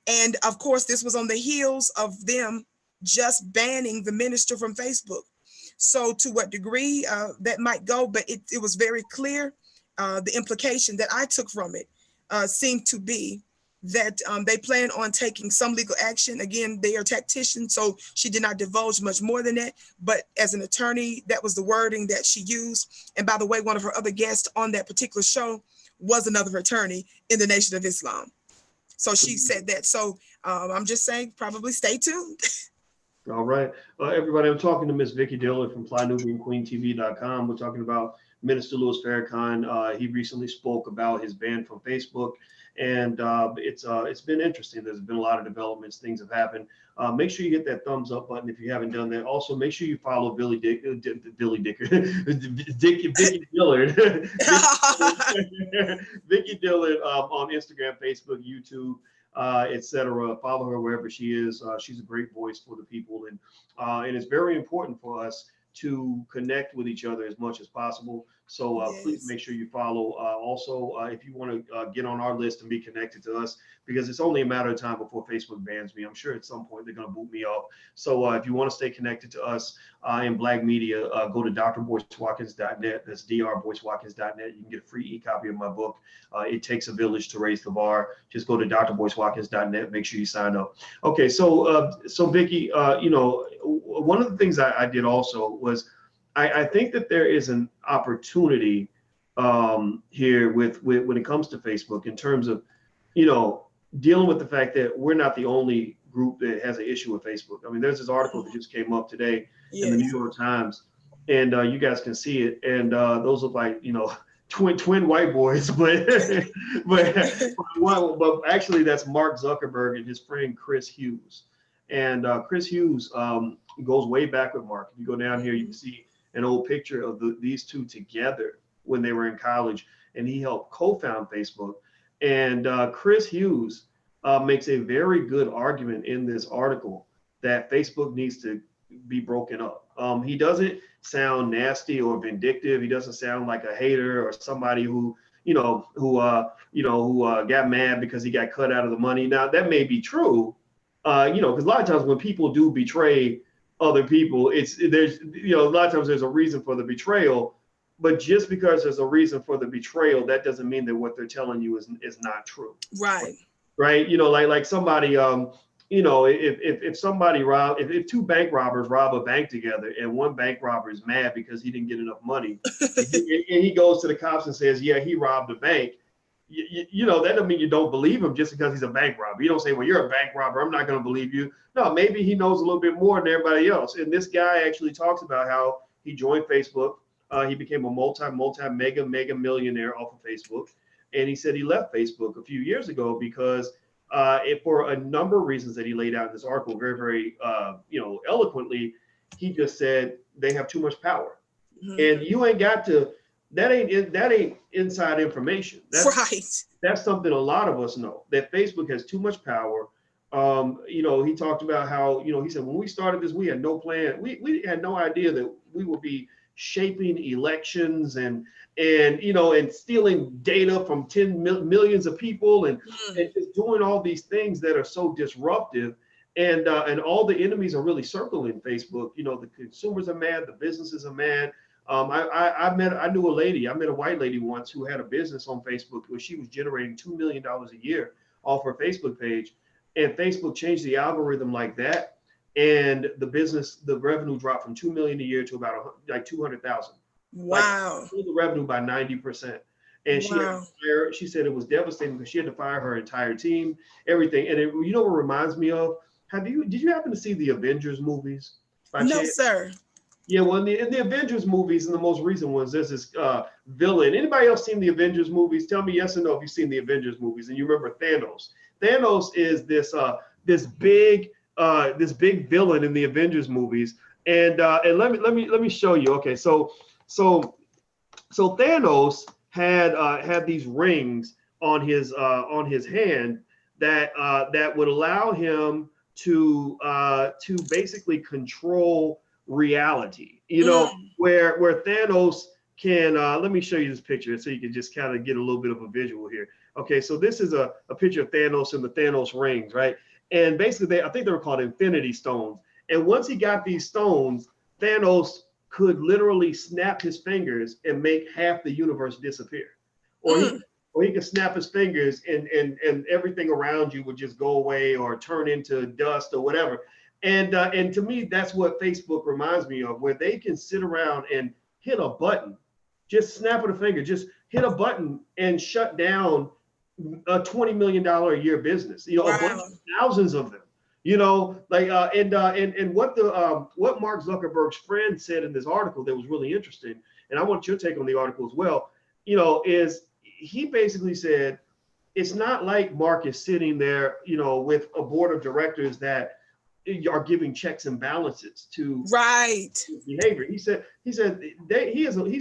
And of course, this was on the heels of them just banning the minister from Facebook. So to what degree that might go, but it was very clear. The implication that I took from it seemed to be that they plan on taking some legal action. Again, they are tacticians, so she did not divulge much more than that. But as an attorney, that was the wording that she used. And by the way, one of her other guests on that particular show was another attorney in the Nation of Islam. So she said that. So I'm just saying, probably stay tuned. All right. Everybody, I'm talking to Miss Vicki Dillon from FlyNubianQueenTV.com. We're talking about Minister Louis Farrakhan. He recently spoke about his ban from Facebook. And it's been interesting. There's been a lot of developments. Things have happened. Make sure you hit that thumbs up button if you haven't done that. Also, make sure you follow Vicky Dillard. Vicki Dillard on Instagram, Facebook, YouTube, etc. Follow her wherever she is. She's a great voice for the people, and it's very important for us to connect with each other as much as possible. So Yes. please make sure you follow. Also, if you want to get on our list and be connected to us, because it's only a matter of time before Facebook bans me. I'm sure at some point they're going to boot me off. So if you want to stay connected to us in Black media, go to drboycewatkins.net. That's drboycewatkins.net. You can get a free e-copy of my book. It Takes a Village to Raise the Bar. Just go to drboycewatkins.net. Make sure you sign up. Okay, so Vicki, one of the things I did also was I think that there is an opportunity here with when it comes to Facebook in terms of, dealing with the fact that we're not the only group that has an issue with Facebook. I mean, there's this article that just came up today in the New York Times, and you guys can see it. And those look like, twin white boys, but actually that's Mark Zuckerberg and his friend Chris Hughes. And Chris Hughes goes way back with Mark. If you go down here, you can see an old picture of these two together when they were in college, and he helped co-found Facebook. And Chris Hughes makes a very good argument in this article that Facebook needs to be broken up. He doesn't sound nasty or vindictive. He doesn't sound like a hater or somebody who got mad because he got cut out of the money. Now that may be true, because a lot of times when people do betray other people, a lot of times there's a reason for the betrayal. But just because there's a reason for the betrayal, that doesn't mean that what they're telling you is not true. Right. Right. Like somebody, if two bank robbers rob a bank together and one bank robber is mad because he didn't get enough money, and he goes to the cops and says, yeah, he robbed a bank. That doesn't mean you don't believe him just because he's a bank robber. You don't say, well, you're a bank robber, I'm not going to believe you. No, maybe he knows a little bit more than everybody else. And this guy actually talks about how he joined Facebook. He became a mega millionaire off of Facebook. And he said he left Facebook a few years ago because for a number of reasons that he laid out in this article very, very, eloquently, he just said they have too much power. Mm-hmm. And you ain't got to, that ain't inside information. That's something a lot of us know, that Facebook has too much power. He talked about how, he said, when we started this, we had no plan. We had no idea that we would be shaping elections and stealing data from millions of people and just doing all these things that are so disruptive. And all the enemies are really circling Facebook. The consumers are mad, the businesses are mad. I met a white lady once who had a business on Facebook where she was generating $2 million a year off her Facebook page, and Facebook changed the algorithm like that. And the revenue dropped from 2 million a year to about like 200,000. Wow. The revenue by 90%. And she said it was devastating because she had to fire her entire team, everything. And what reminds me of? Did you happen to see the Avengers movies? No, sir. Yeah, well, in the Avengers movies, and the most recent ones, there's this villain. Anybody else seen the Avengers movies? Tell me yes or no if you've seen the Avengers movies and you remember Thanos. Thanos is this big villain in the Avengers movies, and let me show you. Okay, so Thanos had these rings on his hand that would allow him to basically control reality. Where Thanos can, let me show you this picture so you can just kind of get a little bit of a visual here. Okay, so this is a picture of Thanos and the Thanos rings, right? And basically, I think they were called Infinity Stones. And once he got these stones, Thanos could literally snap his fingers and make half the universe disappear. Or he could snap his fingers and everything around you would just go away or turn into dust or whatever. And to me, that's what Facebook reminds me of, where they can sit around and hit a button, just snap of the finger, just hit a button and shut down a $20 million a year business, you know, wow. Thousands of them, you know, like, and what Mark Zuckerberg's friend said in this article that was really interesting, and I want your take on the article as well, you know, is he basically said, it's not like Mark is sitting there, you know, with a board of directors that are giving checks and balances to behavior. He said he's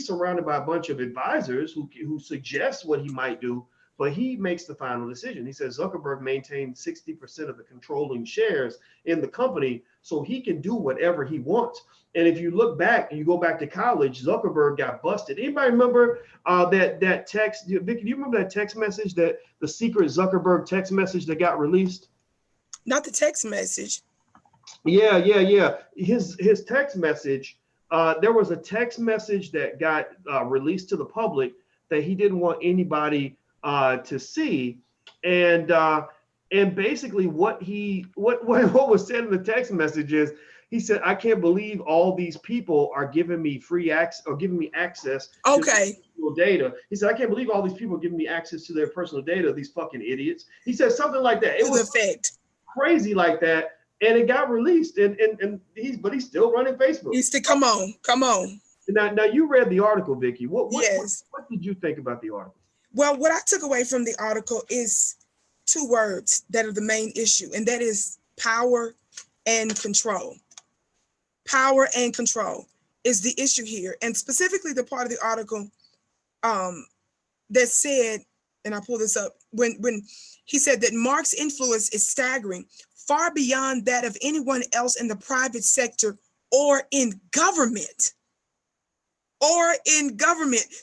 surrounded by a bunch of advisors who suggest what he might do, but he makes the final decision. He says Zuckerberg maintains 60% of the controlling shares in the company, so he can do whatever he wants. And if you look back and you go back to college, Zuckerberg got busted. Anybody remember that text? Vicky, do you remember that text message, that the secret Zuckerberg text message that got released? Not the text message. Yeah. His text message, there was a text message that got released to the public that he didn't want anybody to see. And basically what was said in the text message is, he said, I can't believe all these people are giving me free access or giving me access to their personal data. He said, I can't believe all these people are giving me access to their personal data, these fucking idiots. He said something like that. It was crazy like that. And it got released, and he's still running Facebook. He's still, come on. Now you read the article, Vicky. What did you think about the article? Well, what I took away from the article is two words that are the main issue, and that is power and control. Power and control is the issue here, and specifically the part of the article that said, and I pull this up, when he said that Mark's influence is staggering, far beyond that of anyone else in the private sector or in government.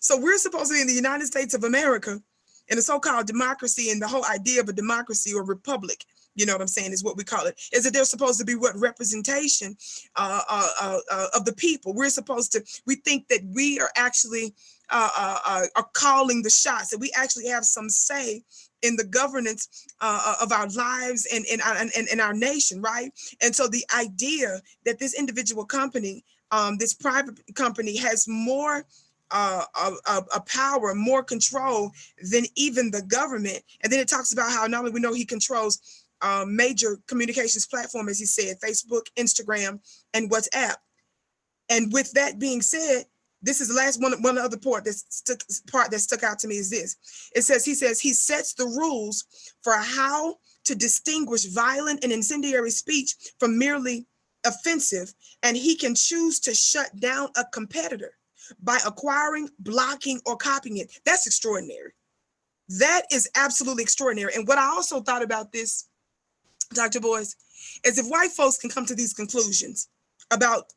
So we're supposed to be in the United States of America, in a so-called democracy, and the whole idea of a democracy or republic, you know what I'm saying, is what we call it, is that they're supposed to be representation of the people. We think that we are actually are calling the shots, that we actually have some say in the governance of our lives and in our nation, right? And so the idea that this individual company, this private company, has more a power, more control than even the government. And then it talks about how not only we know he controls major communications platform, as he said, Facebook, Instagram, and WhatsApp. And with that being said, this is the last one other part that stuck out to me is this. He says he sets the rules for how to distinguish violent and incendiary speech from merely offensive, and he can choose to shut down a competitor by acquiring, blocking, or copying it. That's extraordinary. That is absolutely extraordinary. And what I also thought about this, Dr. Boyce, is if white folks can come to these conclusions about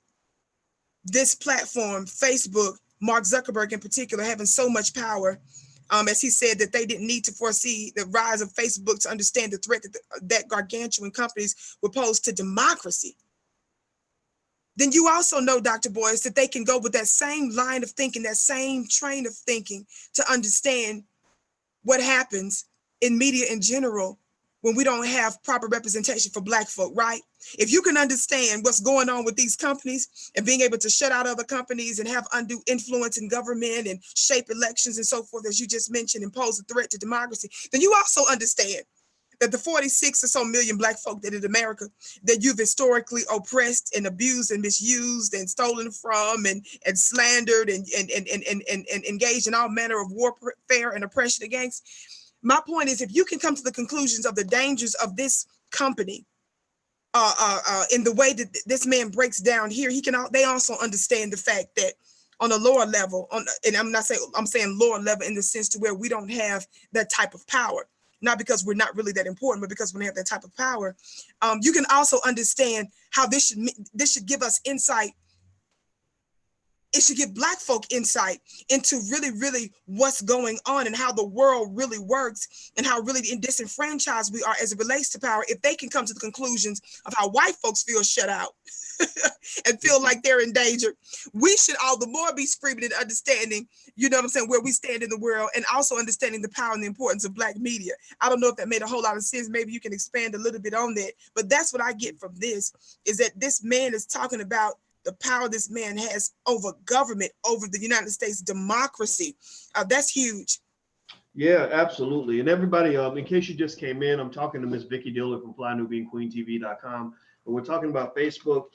this platform, Facebook, Mark Zuckerberg in particular, having so much power, as he said that they didn't need to foresee the rise of Facebook to understand the threat that gargantuan companies would pose to democracy, then you also know, Dr. Boyce, that they can go with that same line of thinking, that same train of thinking, to understand what happens in media in general when we don't have proper representation for Black folk, right? If you can understand what's going on with these companies and being able to shut out other companies and have undue influence in government and shape elections and so forth, as you just mentioned, and pose a threat to democracy, then you also understand that the 46 or so million Black folk that in America that you've historically oppressed and abused and misused and stolen from and slandered and engaged in all manner of warfare and oppression against. My point is, if you can come to the conclusions of the dangers of this company in the way that this man breaks down here, they also understand the fact that on a lower level, and I'm saying lower level in the sense to where we don't have that type of power, not because we're not really that important, but because we have that type of power. You can also understand how this should give us insight it should give Black folk insight into really what's going on and how the world really works and how really disenfranchised we are as it relates to power. If they can come to the conclusions of how white folks feel shut out and feel like they're in danger, we should all the more be screaming and understanding, you know what I'm saying, where we stand in the world, and also understanding the power and the importance of Black media. I don't know if that made a whole lot of sense. Maybe you can expand a little bit on that, but that's what I get from this, is that this man is talking about the power this man has over government, over the United States democracy. That's huge. Yeah, absolutely. And everybody, in case you just came in, I'm talking to Miss Vicky Diller from FlyNewbeanQueenTV.com, and we're talking about Facebook,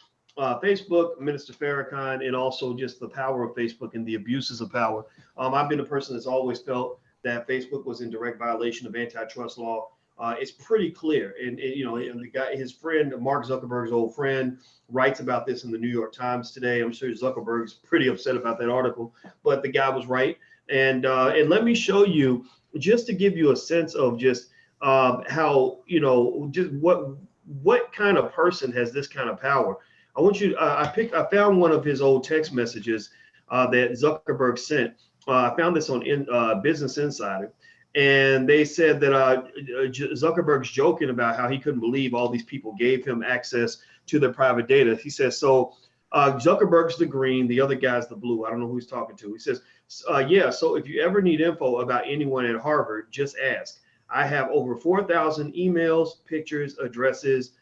Minister Farrakhan, and also just the power of Facebook and the abuses of power. I've been a person that's always felt that Facebook was in direct violation of antitrust law. It's pretty clear, and you know, and the guy, his friend Mark Zuckerberg's old friend, writes about this in the New York Times today. I'm sure Zuckerberg's pretty upset about that article, but the guy was right. And let me show you, just to give you a sense of just how, you know, just what kind of person has this kind of power. I want you. I found one of his old text messages that Zuckerberg sent. I found this on Business Insider. And they said that Zuckerberg's joking about how he couldn't believe all these people gave him access to their private data. He says, so Zuckerberg's the green, the other guy's the blue. I don't know who he's talking to. He says, yeah, so if you ever need info about anyone at Harvard, just ask. I have over 4,000 emails, pictures, addresses,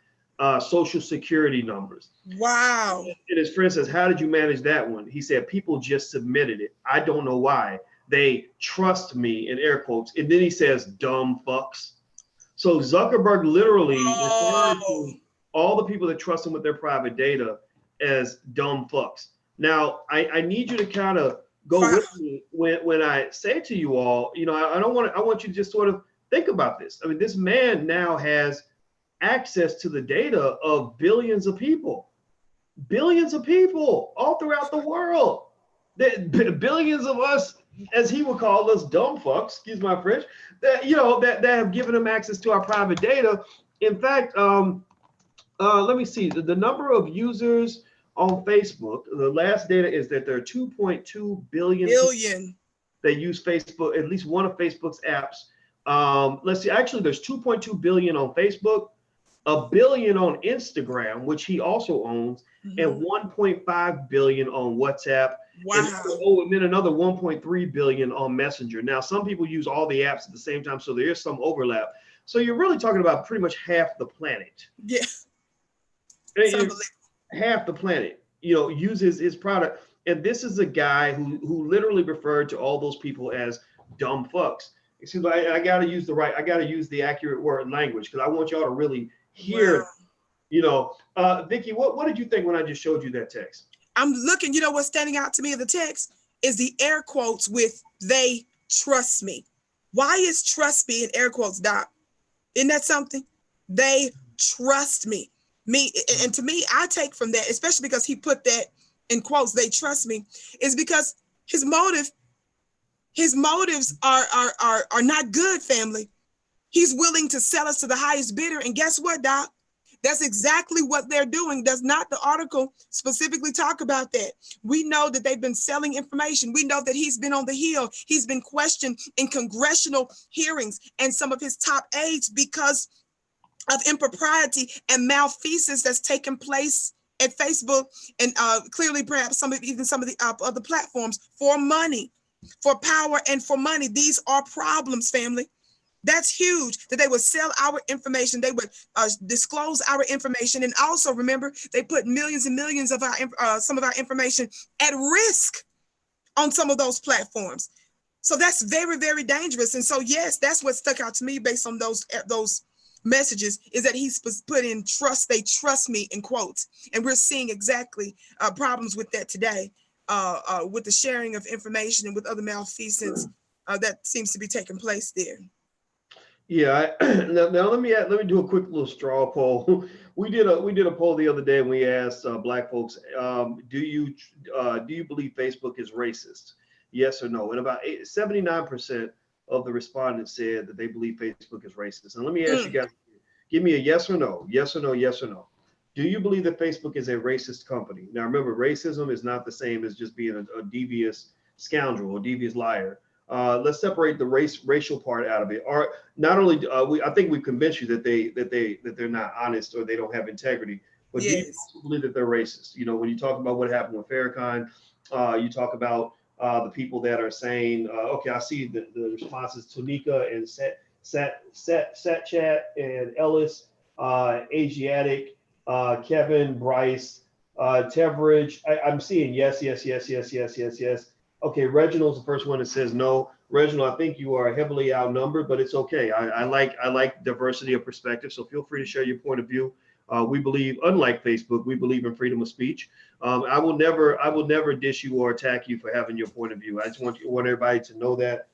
social security numbers. Wow. And his friend says, how did you manage that one? He said, people just submitted it. I don't know why. They trust me, in air quotes. And then he says, dumb fucks. So Zuckerberg literally referred to all the people that trust him with their private data as dumb fucks. Now, I need you to kind of go with me when I say to you all, you know, I want you to just sort of think about this. I mean, this man now has access to the data of billions of people all throughout the world. Billions of us, as he would call us, dumb fucks, excuse my French, that, you know, that have given him access to our private data. In fact, let me see, the number of users on Facebook, the last data is that there are 2.2 billion that use Facebook, at least one of Facebook's apps. Let's see, actually there's 2.2 billion on Facebook, 1 billion on Instagram, which he also owns, and 1.5 billion on WhatsApp. Wow. And then another 1.3 billion on Messenger. Now, some people use all the apps at the same time, so there is some overlap. So you're really talking about pretty much half the planet. Yeah. Half the planet, you know, uses his product. And this is a guy who literally referred to all those people as dumb fucks. Excuse me, I gotta use the accurate word and language, because I want y'all to really hear, you know. Vicky, what did you think when I just showed you that text? I'm looking, you know, what's standing out to me in the text is the air quotes with "they trust me." Why is trust me in air quotes, Doc? Isn't that something? They trust me. And to me, I take from that, especially because he put that in quotes, "they trust me," is because his motives are not good, family. He's willing to sell us to the highest bidder. And guess what, Doc? That's exactly what they're doing. Does not the article specifically talk about that? We know that they've been selling information. We know that he's been on the Hill. He's been questioned in congressional hearings and some of his top aides because of impropriety and malfeasance that's taken place at Facebook, and clearly perhaps some of the other platforms, for money, for power, and for money. These are problems, family. That's huge, that they would sell our information. They would disclose our information. And also remember, they put millions and millions of some of our information at risk on some of those platforms. So that's very, very dangerous. And so, yes, that's what stuck out to me based on those messages, is that he's put in trust. They trust me in quotes. And we're seeing exactly problems with that today, with the sharing of information and with other malfeasance that seems to be taking place there. Yeah. Now let me do a quick little straw poll. We did a poll the other day, and we asked Black folks, do you believe Facebook is racist? Yes or no? And about 79% of the respondents said that they believe Facebook is racist. And let me ask you guys, give me a yes or no, yes or no, yes or no. Do you believe that Facebook is a racist company? Now, remember, racism is not the same as just being a devious scoundrel, a devious liar. Let's separate the racial part out of it. Or not only I think we've convinced you that they're not honest or they don't have integrity, but do you Yes. also believe that they're racist? You know, when you talk about what happened with Farrakhan, you talk about the people that are saying, okay, I see the responses to Nika and Satchat and Ellis, Asiatic, Kevin, Bryce, Teveridge. I'm seeing yes, yes, yes, yes, yes, yes, yes. Okay, Reginald's the first one that says no. Reginald, I think you are heavily outnumbered, but it's okay. I like diversity of perspective, so feel free to share your point of view. We believe, unlike Facebook, we believe in freedom of speech. I will never dish you or attack you for having your point of view. I just want everybody to know that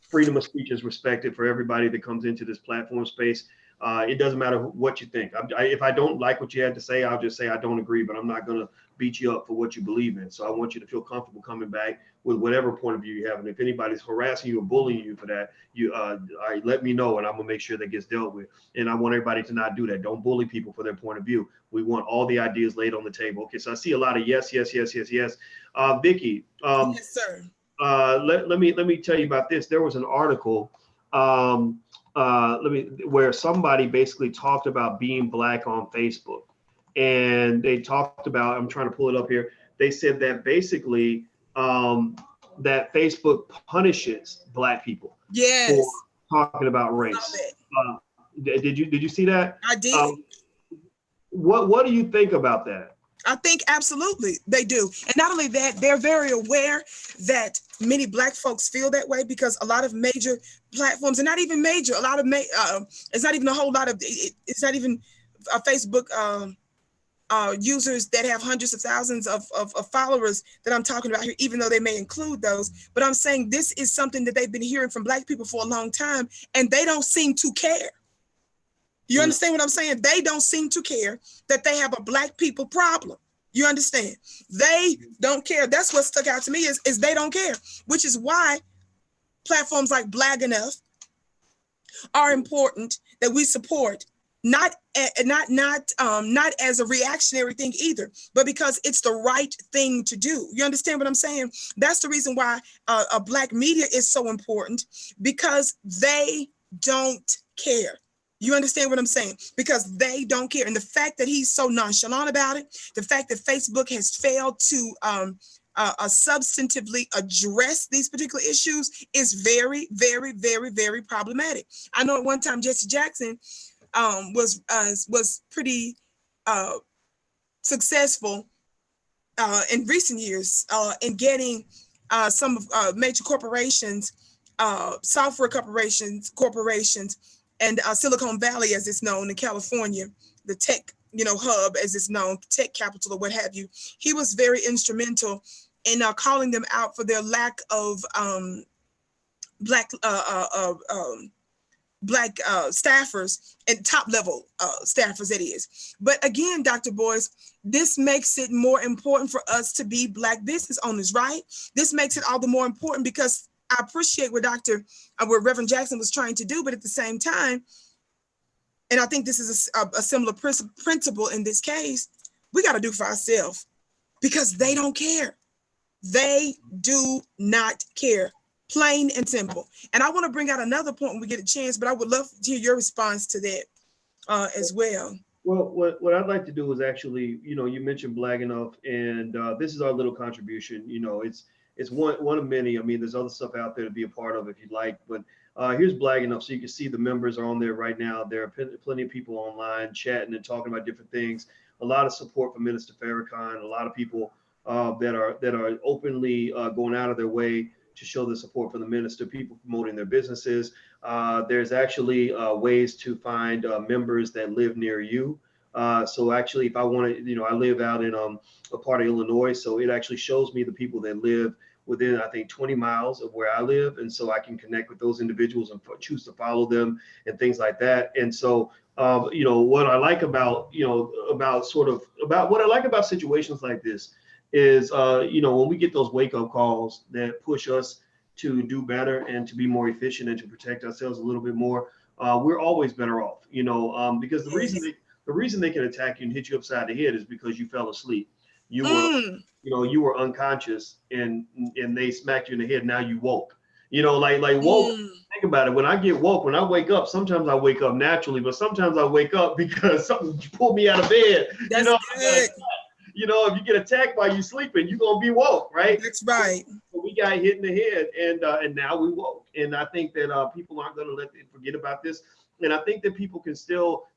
freedom of speech is respected for everybody that comes into this platform space. It doesn't matter what you think. If I don't like what you had to say, I'll just say I don't agree, but I'm not going to beat you up for what you believe in. So I want you to feel comfortable coming back with whatever point of view you have. And if anybody's harassing you or bullying you for that, let me know, and I'm going to make sure that gets dealt with. And I want everybody to not do that. Don't bully people for their point of view. We want all the ideas laid on the table. Okay, so I see a lot of yes, yes, yes, yes, yes. Vicky, Yes, sir. let me tell you about this. There was an article where somebody basically talked about being black on Facebook, and they talked about, I'm trying to pull it up here. They said that basically that Facebook punishes black people Yes. for talking about race. Did you see that? I did. What do you think about that? I think absolutely they do. And not only that, they're very aware that many black folks feel that way, because a lot of major platforms, and not even major, a lot of, it's not even a whole lot of, it's not even a Facebook users that have hundreds of thousands of followers that I'm talking about here, even though they may include those. But I'm saying this is something that they've been hearing from black people for a long time, and they don't seem to care. You understand what I'm saying? They don't seem to care that they have a black people problem. You understand? They don't care. That's what stuck out to me is they don't care, which is why platforms like Black Enough are important, that we support, not as a reactionary thing either, but because it's the right thing to do. You understand what I'm saying? That's the reason why a black media is so important, because they don't care. You understand what I'm saying? Because they don't care. And the fact that he's so nonchalant about it, the fact that Facebook has failed to substantively address these particular issues is very, very, very, very problematic. I know at one time Jesse Jackson was pretty successful in recent years in getting some major corporations, software corporations, and Silicon Valley, as it's known in California, the tech, hub, as it's known, tech capital or what have you. He was very instrumental in calling them out for their lack of black staffers and top level staffers, it is. But again, Dr. Boyce, this makes it more important for us to be black business owners, right? This makes it all the more important because I appreciate what what Reverend Jackson was trying to do, but at the same time, and I think this is a similar principle in this case, we got to do for ourselves, because they don't care. They do not care. Plain and simple. And I want to bring out another point when we get a chance, but I would love to hear your response to that as well. Well, what I'd like to do is actually, you mentioned Black Enough, and this is our little contribution. It's one of many. I mean, there's other stuff out there to be a part of if you'd like, but here's Black Enough, so you can see the members are on there right now. There are plenty of people online chatting and talking about different things. A lot of support for Minister Farrakhan. A lot of people that are openly going out of their way to show the support for the minister. People promoting their businesses. There's actually ways to find members that live near you. So actually, if I want to, I live out in a part of Illinois, so it actually shows me the people that live within, I think, 20 miles of where I live. And so I can connect with those individuals and choose to follow them and things like that. And so, what I like about situations like this is, when we get those wake up calls that push us to do better and to be more efficient and to protect ourselves a little bit more, we're always better off, because the The reason they can attack you and hit you upside the head is because you fell asleep. You were, you were unconscious, and they smacked you in the head. Now you woke. Like woke. Think about it. When I get woke, when I wake up, sometimes I wake up naturally, but sometimes I wake up because something pulled me out of bed. That's good. If you get attacked while you're sleeping, you're gonna be woke, right? That's right. So we got hit in the head, and now we woke. And I think that people aren't gonna forget about this. And I think that people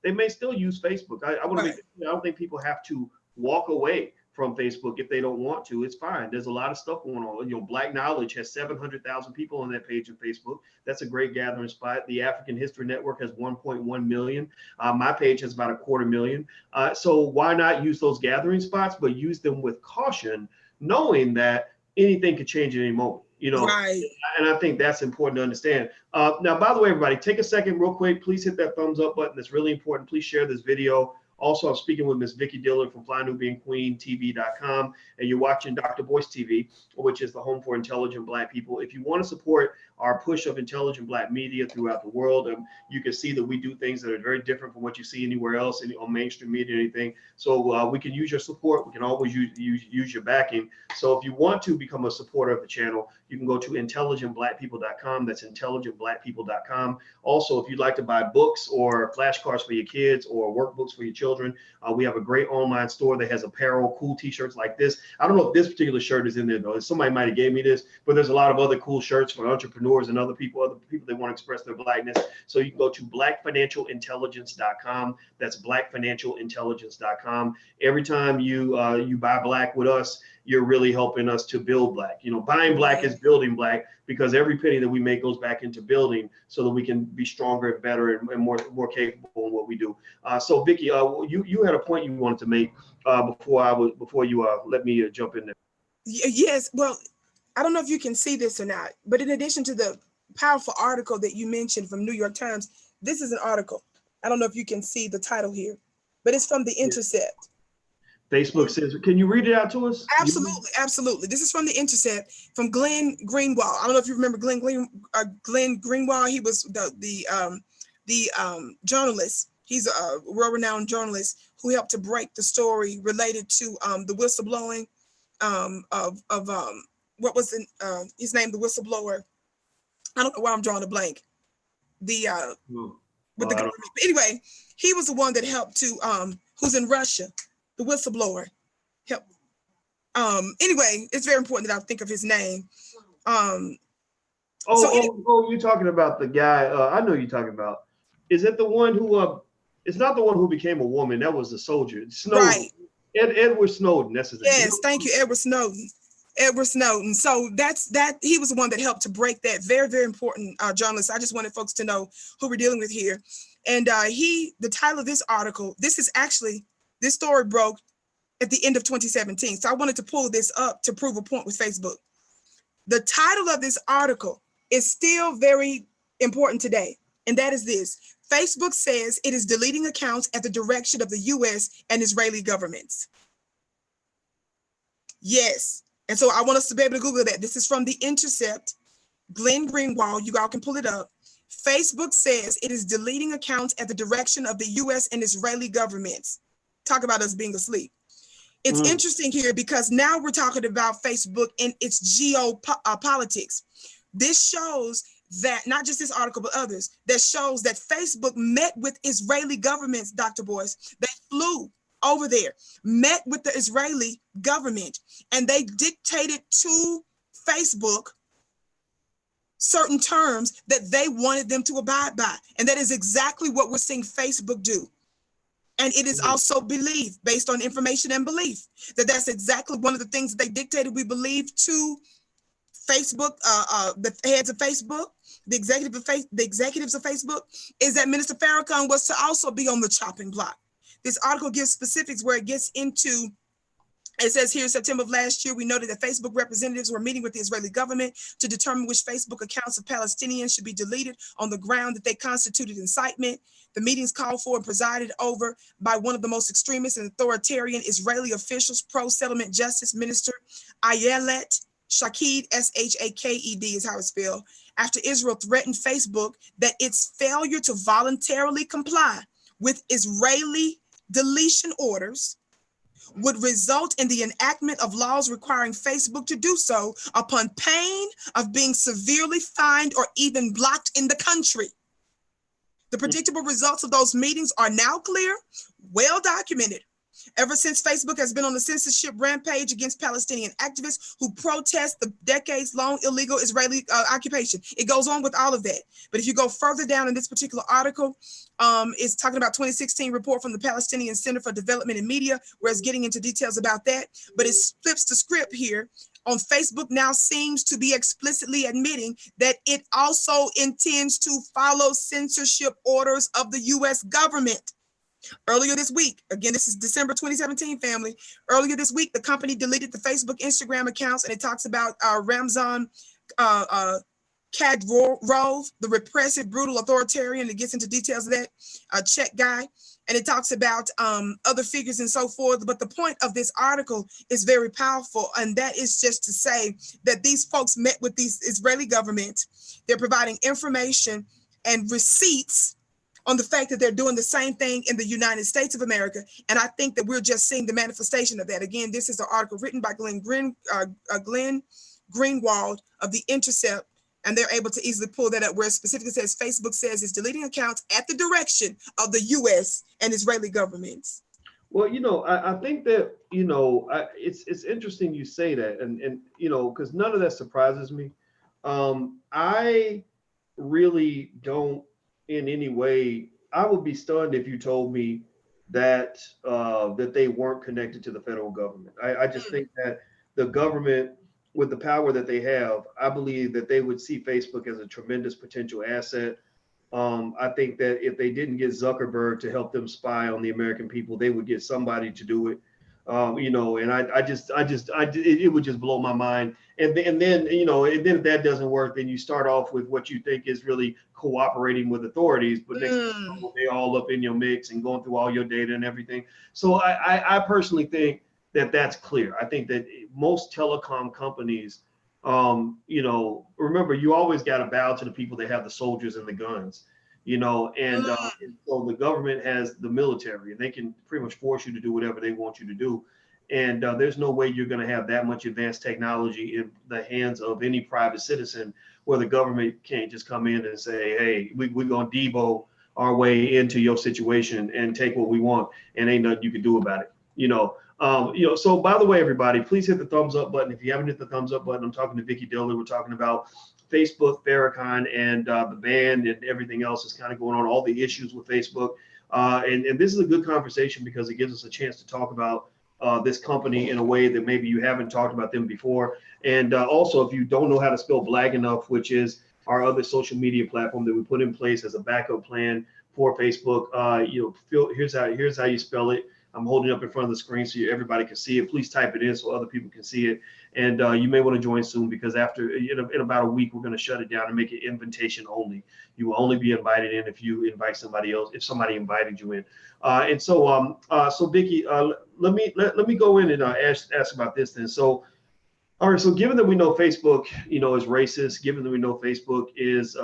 they may still use Facebook. I want to I don't think people have to walk away from Facebook if they don't want to. It's fine. There's a lot of stuff going on. Black Knowledge has 700,000 people on that page of Facebook. That's a great gathering spot. The African History Network has 1.1 million. My page has about 250,000. So why not use those gathering spots, but use them with caution, knowing that anything could change at any moment. Right. And I think that's important to understand. Now, by the way, everybody, take a second real quick. Please hit that thumbs up button. It's really important. Please share this video. Also, I'm speaking with Ms. Vicki Dillard from FlyNubianQueenTV.com, and you're watching Dr. Boyce TV, which is the home for intelligent Black people. If you want to support our push of intelligent Black media throughout the world, you can see that we do things that are very different from what you see anywhere else on mainstream media or anything. So we can use your support. We can always use your backing. So if you want to become a supporter of the channel, you can go to intelligentblackpeople.com. That's intelligentblackpeople.com. Also, if you'd like to buy books or flashcards for your kids or workbooks for your children, we have a great online store that has apparel, cool t-shirts like this. I don't know if this particular shirt is in there though. Somebody might have gave me this, but there's a lot of other cool shirts for entrepreneurs and other people that want to express their Blackness. So you can go to blackfinancialintelligence.com. That's blackfinancialintelligence.com. Every time you buy Black with us, you're really helping us to build Black. Buying Black is building Black, because every penny that we make goes back into building so that we can be stronger and better and more capable in what we do. So Vicki, you had a point you wanted to make before you let me jump in there. Yes. Well, I don't know if you can see this or not, but in addition to the powerful article that you mentioned from New York Times, this is an article. I don't know if you can see the title here, but it's from The Intercept. Facebook says, can you read it out to us? Absolutely, absolutely. This is from The Intercept, from Glenn Greenwald. I don't know if you remember Glenn Greenwald. He was the journalist. He's a world-renowned journalist who helped to break the story related to the whistleblowing of what was his name, the whistleblower. I don't know why I'm drawing a blank. With the government. But anyway, he was the one that helped to who's in Russia. The whistleblower. Help. Anyway, it's very important that I think of his name. You're talking about the guy. I know you're talking about. Is it the one who? It's not the one who became a woman. That was the soldier. Snowden. Right. Edward Snowden. That's his name. Yes, thank you, Edward Snowden. Edward Snowden. So that he was the one that helped to break that. Very, very important journalist. I just wanted folks to know who we're dealing with here. And the title of this article. This story broke at the end of 2017. So I wanted to pull this up to prove a point with Facebook. The title of this article is still very important today. And that is this. Facebook says it is deleting accounts at the direction of the US and Israeli governments. Yes. And so I want us to be able to Google that. This is from The Intercept, Glenn Greenwald. You all can pull it up. Facebook says it is deleting accounts at the direction of the US and Israeli governments. Talk about us being asleep. It's interesting here because now we're talking about Facebook and its geopolitics. This shows that not just this article, but others that shows that Facebook met with Israeli governments, Dr. Boyce. They flew over there, met with the Israeli government, and they dictated to Facebook certain terms that they wanted them to abide by. And that is exactly what we're seeing Facebook do. And it is also believed, based on information and belief, that that's exactly one of the things that they dictated, we believe, to Facebook, the heads of Facebook, the executives of Facebook, is that Minister Farrakhan was to also be on the chopping block. This article gives specifics where it gets into, it says here, in September of last year, we noted that Facebook representatives were meeting with the Israeli government to determine which Facebook accounts of Palestinians should be deleted on the ground that they constituted incitement. The meetings called for and presided over by one of the most extremist and authoritarian Israeli officials, pro-settlement justice minister Ayelet Shaked, S-H-A-K-E-D is how it's spelled, after Israel threatened Facebook that its failure to voluntarily comply with Israeli deletion orders would result in the enactment of laws requiring Facebook to do so upon pain of being severely fined or even blocked in the country. The predictable results of those meetings are now clear, well documented. Ever since Facebook has been on the censorship rampage against Palestinian activists who protest the decades-long illegal Israeli occupation. It goes on with all of that. But if you go further down in this particular article, it's talking about 2016 report from the Palestinian Center for Development and Media, where it's getting into details about that. But it flips the script here. On Facebook now seems to be explicitly admitting that it also intends to follow censorship orders of the US government. Earlier this week, again, this is December 2017, family. Earlier this week, the company deleted the Facebook, Instagram accounts, and it talks about Ramzan Kadyrov, the repressive, brutal authoritarian. It gets into details of that, Czech guy. And it talks about other figures and so forth. But the point of this article is very powerful. And that is just to say that these folks met with the Israeli government. They're providing information and receipts on the fact that they're doing the same thing in the United States of America. And I think that we're just seeing the manifestation of that. Again, this is an article written by Glenn Greenwald of The Intercept. And they're able to easily pull that up where it specifically says Facebook says it's deleting accounts at the direction of the US and Israeli governments. Well, I think that, it's interesting you say that. And because none of that surprises me. I really don't in any way. I would be stunned if you told me that that they weren't connected to the federal government. I just think that the government, with the power that they have, I believe that they would see Facebook as a tremendous potential asset. I think that if they didn't get Zuckerberg to help them spy on the American people, they would get somebody to do it. And it would just blow my mind. And then if that doesn't work, then you start off with what you think is really cooperating with authorities, but next thing you know, they all up in your mix and going through all your data and everything. So I personally think that that's clear. I think that most telecom companies, remember, you always got to bow to the people that have the soldiers and the guns, and so the government has the military, and they can pretty much force you to do whatever they want you to do. And there's no way you're going to have that much advanced technology in the hands of any private citizen where the government can't just come in and say, hey, we're going to Debo our way into your situation and take what we want, and ain't nothing you can do about it, So by the way, everybody, please hit the thumbs up button. If you haven't hit the thumbs up button, I'm talking to Vicky Diller. We're talking about Facebook, Farrakhan, and the ban and everything else is kind of going on, all the issues with Facebook. And this is a good conversation because it gives us a chance to talk about this company in a way that maybe you haven't talked about them before. And also, if you don't know how to spell Blag Enough, which is our other social media platform that we put in place as a backup plan for Facebook, here's how you spell it. I'm holding it up in front of the screen so everybody can see it. Please type it in so other people can see it. And you may want to join soon because in about a week, we're going to shut it down and make it invitation only. You will only be invited in if you invite somebody else, if somebody invited you in. So Vicky, let me go in and ask about this then. So, all right. So given that we know Facebook, is racist, given that we know Facebook is,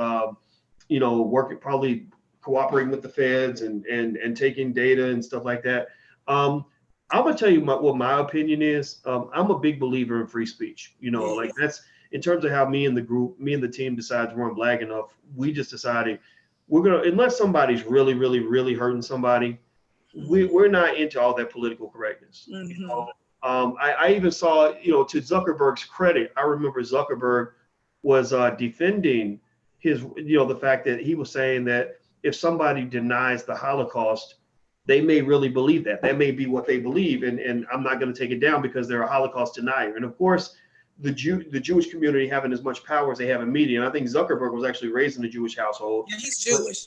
working, probably cooperating with the feds and taking data and stuff like that. I'm gonna tell you what my opinion is. I'm a big believer in free speech. Like that's in terms of how me and the team decides we're on Blag Enough. We just decided we're gonna, unless somebody's really, really, really hurting somebody, we're not into all that political correctness. I even saw, to Zuckerberg's credit, I remember Zuckerberg was defending his, the fact that he was saying that if somebody denies the Holocaust, they may really believe that. That may be what they believe, and I'm not going to take it down because they're a Holocaust denier. And of course, the Jewish community having as much power as they have in media. And I think Zuckerberg was actually raised in a Jewish household. Yeah, he's Jewish.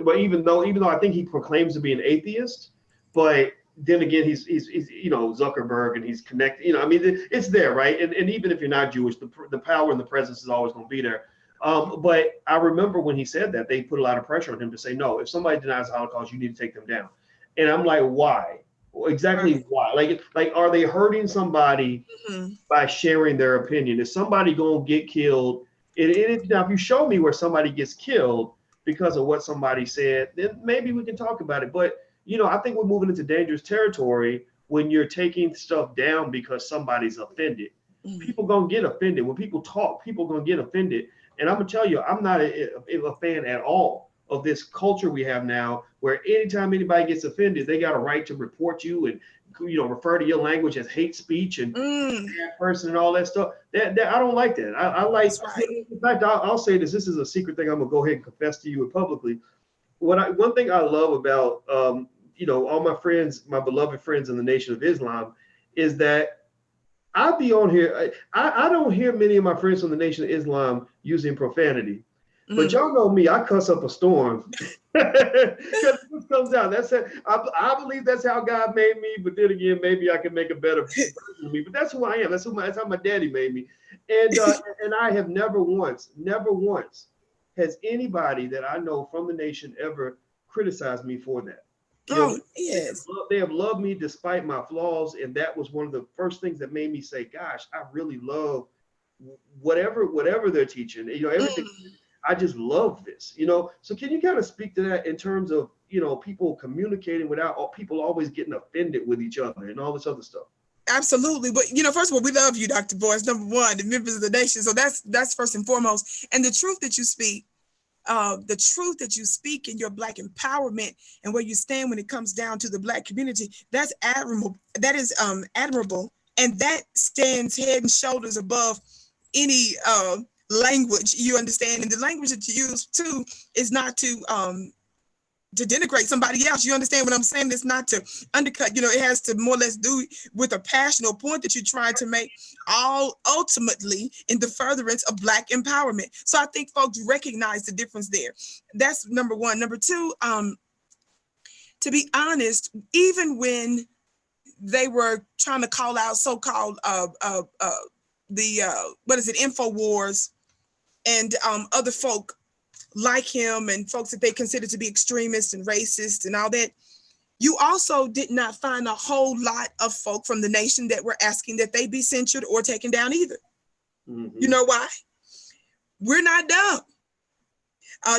But even though I think he proclaims to be an atheist, but then again, he's Zuckerberg, and he's connected. It's there, right? And even if you're not Jewish, the power and the presence is always going to be there. But I remember when he said that, they put a lot of pressure on him to say, no, if somebody denies the Holocaust, you need to take them down. And I'm like, why? Exactly why? Like, are they hurting somebody by sharing their opinion? Is somebody gonna get killed? Now, if you show me where somebody gets killed because of what somebody said, then maybe we can talk about it. But I think we're moving into dangerous territory when you're taking stuff down because somebody's offended. People gonna get offended. When people talk, people gonna get offended. And I'm gonna tell you, I'm not a fan at all of this culture we have now, where anytime anybody gets offended, they got a right to report you and refer to your language as hate speech and that person and all that stuff. That I don't like that. I like. Right. In fact, I'll say this. This is a secret thing. I'm gonna go ahead and confess to you publicly. One thing I love about all my friends, my beloved friends in the Nation of Islam, is that I be on here. I don't hear many of my friends from the Nation of Islam using profanity, but y'all know me. I cuss up a storm because it comes out. That's it. I believe that's how God made me. But then again, maybe I can make a better version of me. But that's who I am. That's how my daddy made me. And and I have never once has anybody that I know from the nation ever criticized me for that. Yes. They have loved me despite my flaws, and that was one of the first things that made me say, "Gosh, I really love whatever they're teaching. Everything. I just love this. So can you kind of speak to that in terms of people communicating without people always getting offended with each other and all this other stuff?" Absolutely. But, first of all, we love you, Dr. Boyce, number one, the members of the nation. So that's first and foremost. And the truth that you speak, in your Black empowerment and where you stand when it comes down to the Black community, that's admirable. That is admirable. And that stands head and shoulders above any language, you understand. And the language that you use, too, is not to denigrate somebody else. You understand what I'm saying? It's not to undercut, it has to more or less do with a passionate point that you're trying to make, all ultimately in the furtherance of Black empowerment. So I think folks recognize the difference there. That's number one. Number two, to be honest, even when they were trying to call out so-called InfoWars and other folk like him and folks that they consider to be extremists and racist and all that, you also did not find a whole lot of folk from the nation that were asking that they be censored or taken down either. You know why? We're not dumb.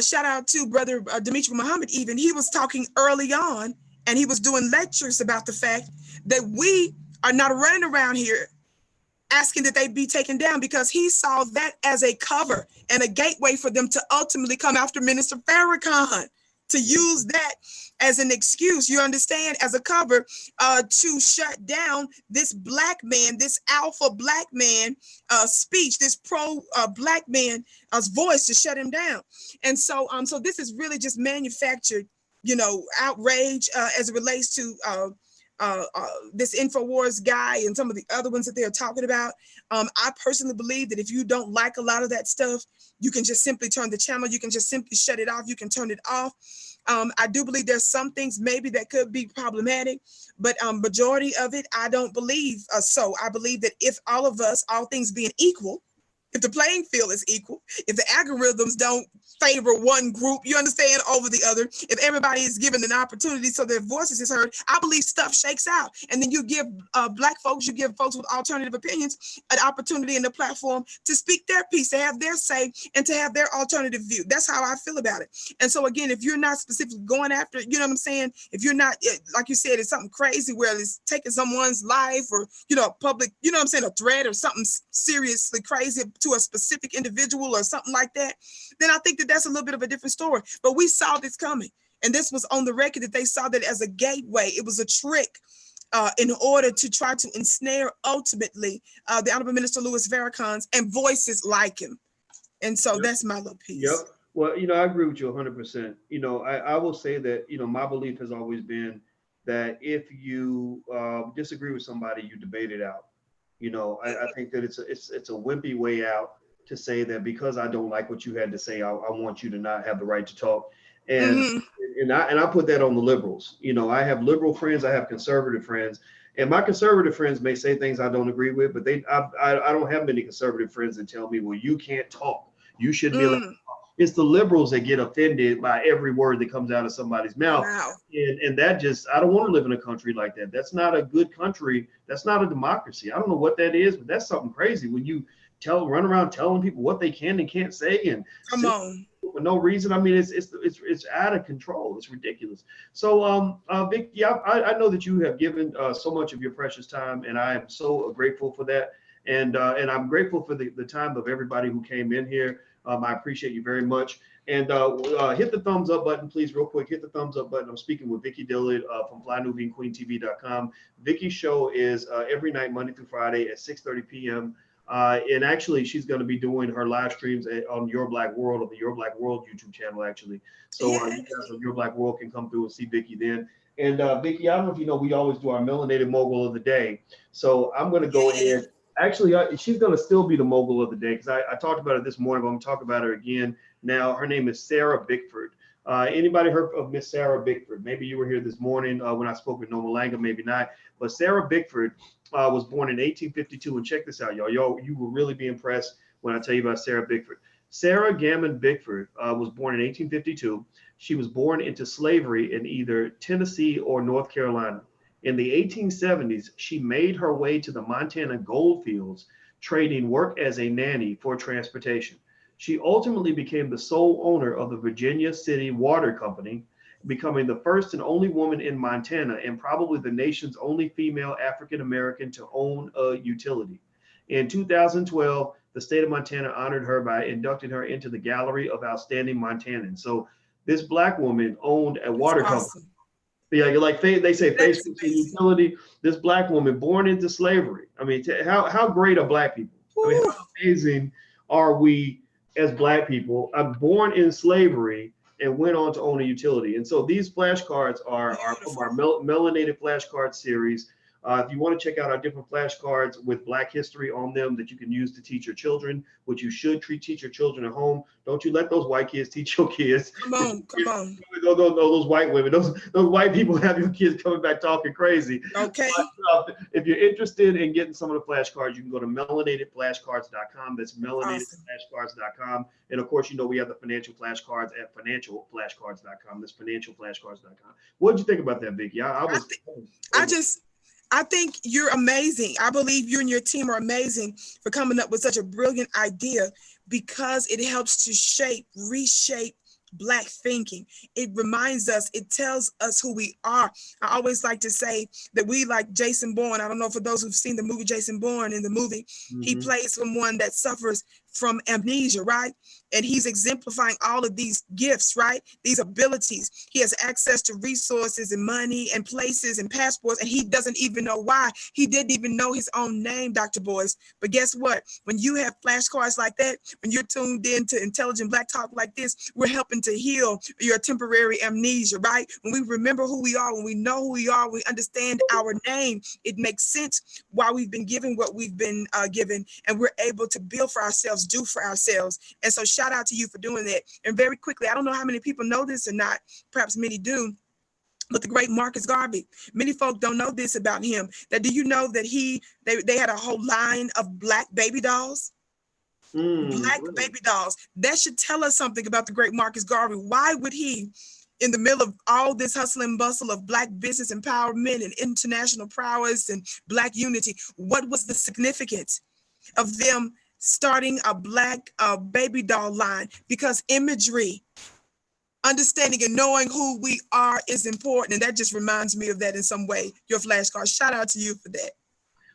Shout out to Brother Dimitri Muhammad. Even he was talking early on, and he was doing lectures about the fact that we are not running around here asking that they be taken down, because he saw that as a cover and a gateway for them to ultimately come after Minister Farrakhan, to use that as an excuse, you understand, as a cover to shut down this Black man, this alpha Black man speech, this pro Black man voice, to shut him down. And so this is really just manufactured, outrage as it relates to this InfoWars guy and some of the other ones that they're talking about. I personally believe that if you don't like a lot of that stuff, you can just simply turn the channel. You can just simply shut it off. You can turn it off. I do believe there's some things maybe that could be problematic, but majority of it, I don't believe so. I believe that if all of us, all things being equal, if the playing field is equal, if the algorithms don't favor one group, you understand, over the other, if everybody is given an opportunity so their voices is heard, I believe stuff shakes out. And then you give Black folks, you give folks with alternative opinions an opportunity and a platform to speak their piece, to have their say, and to have their alternative view. That's how I feel about it. And so again, if you're not specifically going after, you know what I'm saying, if you're not, like you said, it's something crazy where it's taking someone's life or, public, you know what I'm saying, a threat or something seriously crazy to a specific individual or something like that, then I think that that's a little bit of a different story. But we saw this coming. And this was on the record that they saw that as a gateway. It was a trick in order to try to ensnare ultimately the Honorable Minister Louis Farrakhan and voices like him. And so that's my little piece. Yep. Well, I agree with you 100%. I will say that, my belief has always been that if you disagree with somebody, you debate it out. I think that it's a wimpy way out to say that because I don't like what you had to say, I want you to not have the right to talk. And I put that on the liberals. I have liberal friends, I have conservative friends, and my conservative friends may say things I don't agree with, but I don't have many conservative friends that tell me, well, you can't talk. You shouldn't be allowed to talk. It's the liberals that get offended by every word that comes out of somebody's mouth. Wow. And that just, I don't want to live in a country like that. That's not a good country. That's not a democracy. I don't know what that is, but that's something crazy when you run around telling people what they can and can't say and come on. for no reason. I mean, it's out of control. It's ridiculous. So, Vicky, I know that you have given so much of your precious time, and I am so grateful for that. And I'm grateful for the time of everybody who came in here. I appreciate you very much. And hit the thumbs up button, please, real quick. Hit the thumbs up button. I'm speaking with Vicky Dillard from FlyNubianQueenTV.com. Vicky's show is every night, Monday through Friday at 6:30 p.m. And actually, she's going to be doing her live streams on Your Black World, on the Your Black World YouTube channel, actually. So you guys on Your Black World can come through and see Vicky then. And Vicky, I don't know if you know, we always do our Melanated Mogul of the Day. So I'm going to go ahead. Actually, she's going to still be the mogul of the day because I talked about it this morning, but I'm going to talk about her again now. Her name is Sarah Bickford. Anybody heard of Miss Sarah Bickford? Maybe you were here this morning when I spoke with Noma Langa, maybe not. But Sarah Bickford was born in 1852. And check this out, y'all. You will really be impressed when I tell you about Sarah Bickford. Sarah Gammon Bickford was born in 1852. She was born into slavery in either Tennessee or North Carolina. In the 1870s, she made her way to the Montana gold fields, trading work as a nanny for transportation. She ultimately became the sole owner of the Virginia City Water Company, becoming the first and only woman in Montana and probably the nation's only female African-American to own a utility. In 2012, the state of Montana honored her by inducting her into the Gallery of Outstanding Montanans. So this Black woman owned a water company. Yeah, like they say, Facebook's a utility. This Black woman born into slavery. I mean, how great are Black people? I mean, how amazing are we as Black people? I'm born in slavery and went on to own a utility. And so these flashcards are from our Melanated Flashcard series. If you want to check out our different flashcards with Black history on them that you can use to teach your children, which you should teach your children at home. Don't you let those white kids teach your kids. Come on. Those white women, those white people have your kids coming back talking crazy. Okay. But, if you're interested in getting some of the flashcards, you can go to melanatedflashcards.com. That's melanatedflashcards.com. And of course, we have the financial flashcards at financialflashcards.com. That's financialflashcards.com. What did you think about that, Vicky? I think you're amazing. I believe you and your team are amazing for coming up with such a brilliant idea because it helps to reshape Black thinking. It reminds us, it tells us who we are. I always like to say that we like Jason Bourne. I don't know for those who've seen the movie Jason Bourne. In the movie, he plays someone that suffers from amnesia, right? And he's exemplifying all of these gifts, right? These abilities. He has access to resources and money and places and passports, and he doesn't even know why. He didn't even know his own name, Dr. Boyce. But guess what? When you have flashcards like that, when you're tuned in to Intelligent Black Talk like this, we're helping to heal your temporary amnesia, right? When we remember who we are, when we know who we are, we understand our name, it makes sense why we've been given what we've been given, and we're able to build for ourselves, do for ourselves. And so shout out to you for doing that. And very quickly, I don't know how many people know this or not, perhaps many do, but the great Marcus Garvey, many folk don't know this about him. That do you know that they had a whole line of Black baby dolls? Black baby dolls. That should tell us something about the great Marcus Garvey. Why would he, in the middle of all this hustle and bustle of Black business empowerment and international prowess and Black unity, what was the significance of them starting a Black baby doll line? Because imagery, understanding and knowing who we are is important. And that just reminds me of that in some way, your flashcard. Shout out to you for that.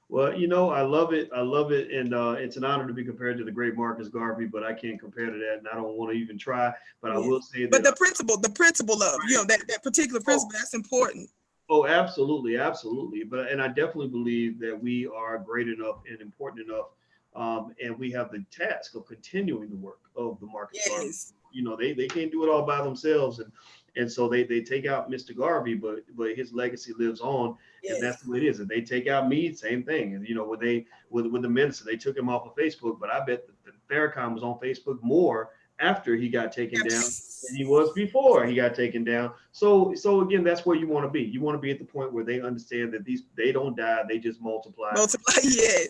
Well, I love it. And it's an honor to be compared to the great Marcus Garvey, but I can't compare to that. And I don't want to even try, but I will say that. But the principle of, that particular principle, that's important. Oh, absolutely. Absolutely. And I definitely believe that we are great enough and important enough. And we have the task of continuing the work of the Marcus Garvey. They can't do it all by themselves. And so they take out Mr. Garvey, but his legacy lives on. And that's the way it is. And they take out Meade, same thing. And with the minister, they took him off of Facebook, but I bet that Farrakhan was on Facebook more after he got taken down than he was before he got taken down. So again, that's where you want to be. You want to be at the point where they understand that they don't die, they just multiply. Yes.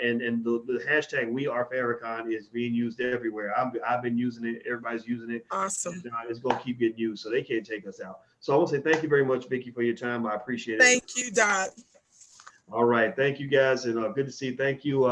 And the hashtag We Are Farrakhan is being used everywhere. I've been using it. Everybody's using it. Awesome. And, it's going to keep getting used, so they can't take us out. So I want to say thank you very much, Vicky, for your time. I appreciate it. Thank you, Doc. All right. Thank you, guys. And good to see you. Thank you,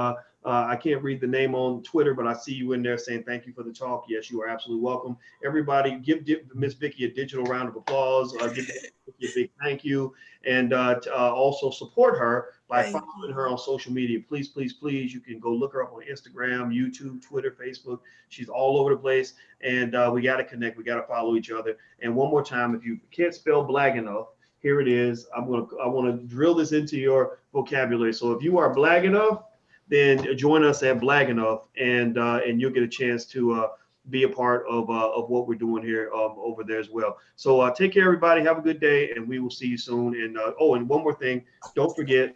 I can't read the name on Twitter, but I see you in there saying thank you for the talk. Yes, you are absolutely welcome. Everybody, give Miss Vicky a digital round of applause. Give Vicky a big thank you, and also support her by following her on social media. Please, please, please. You can go look her up on Instagram, YouTube, Twitter, Facebook. She's all over the place, and we got to connect. We got to follow each other. And one more time, if you can't spell Black enough, here it is. I want to drill this into your vocabulary. So if you are Black enough, then join us at Black Enough, and you'll get a chance to be a part of what we're doing here over there as well. So take care, everybody. Have a good day, and we will see you soon. And and one more thing, don't forget,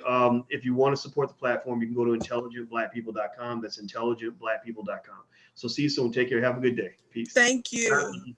if you want to support the platform, you can go to intelligentblackpeople.com. That's intelligentblackpeople.com. So see you soon. Take care. Have a good day. Peace. Thank you.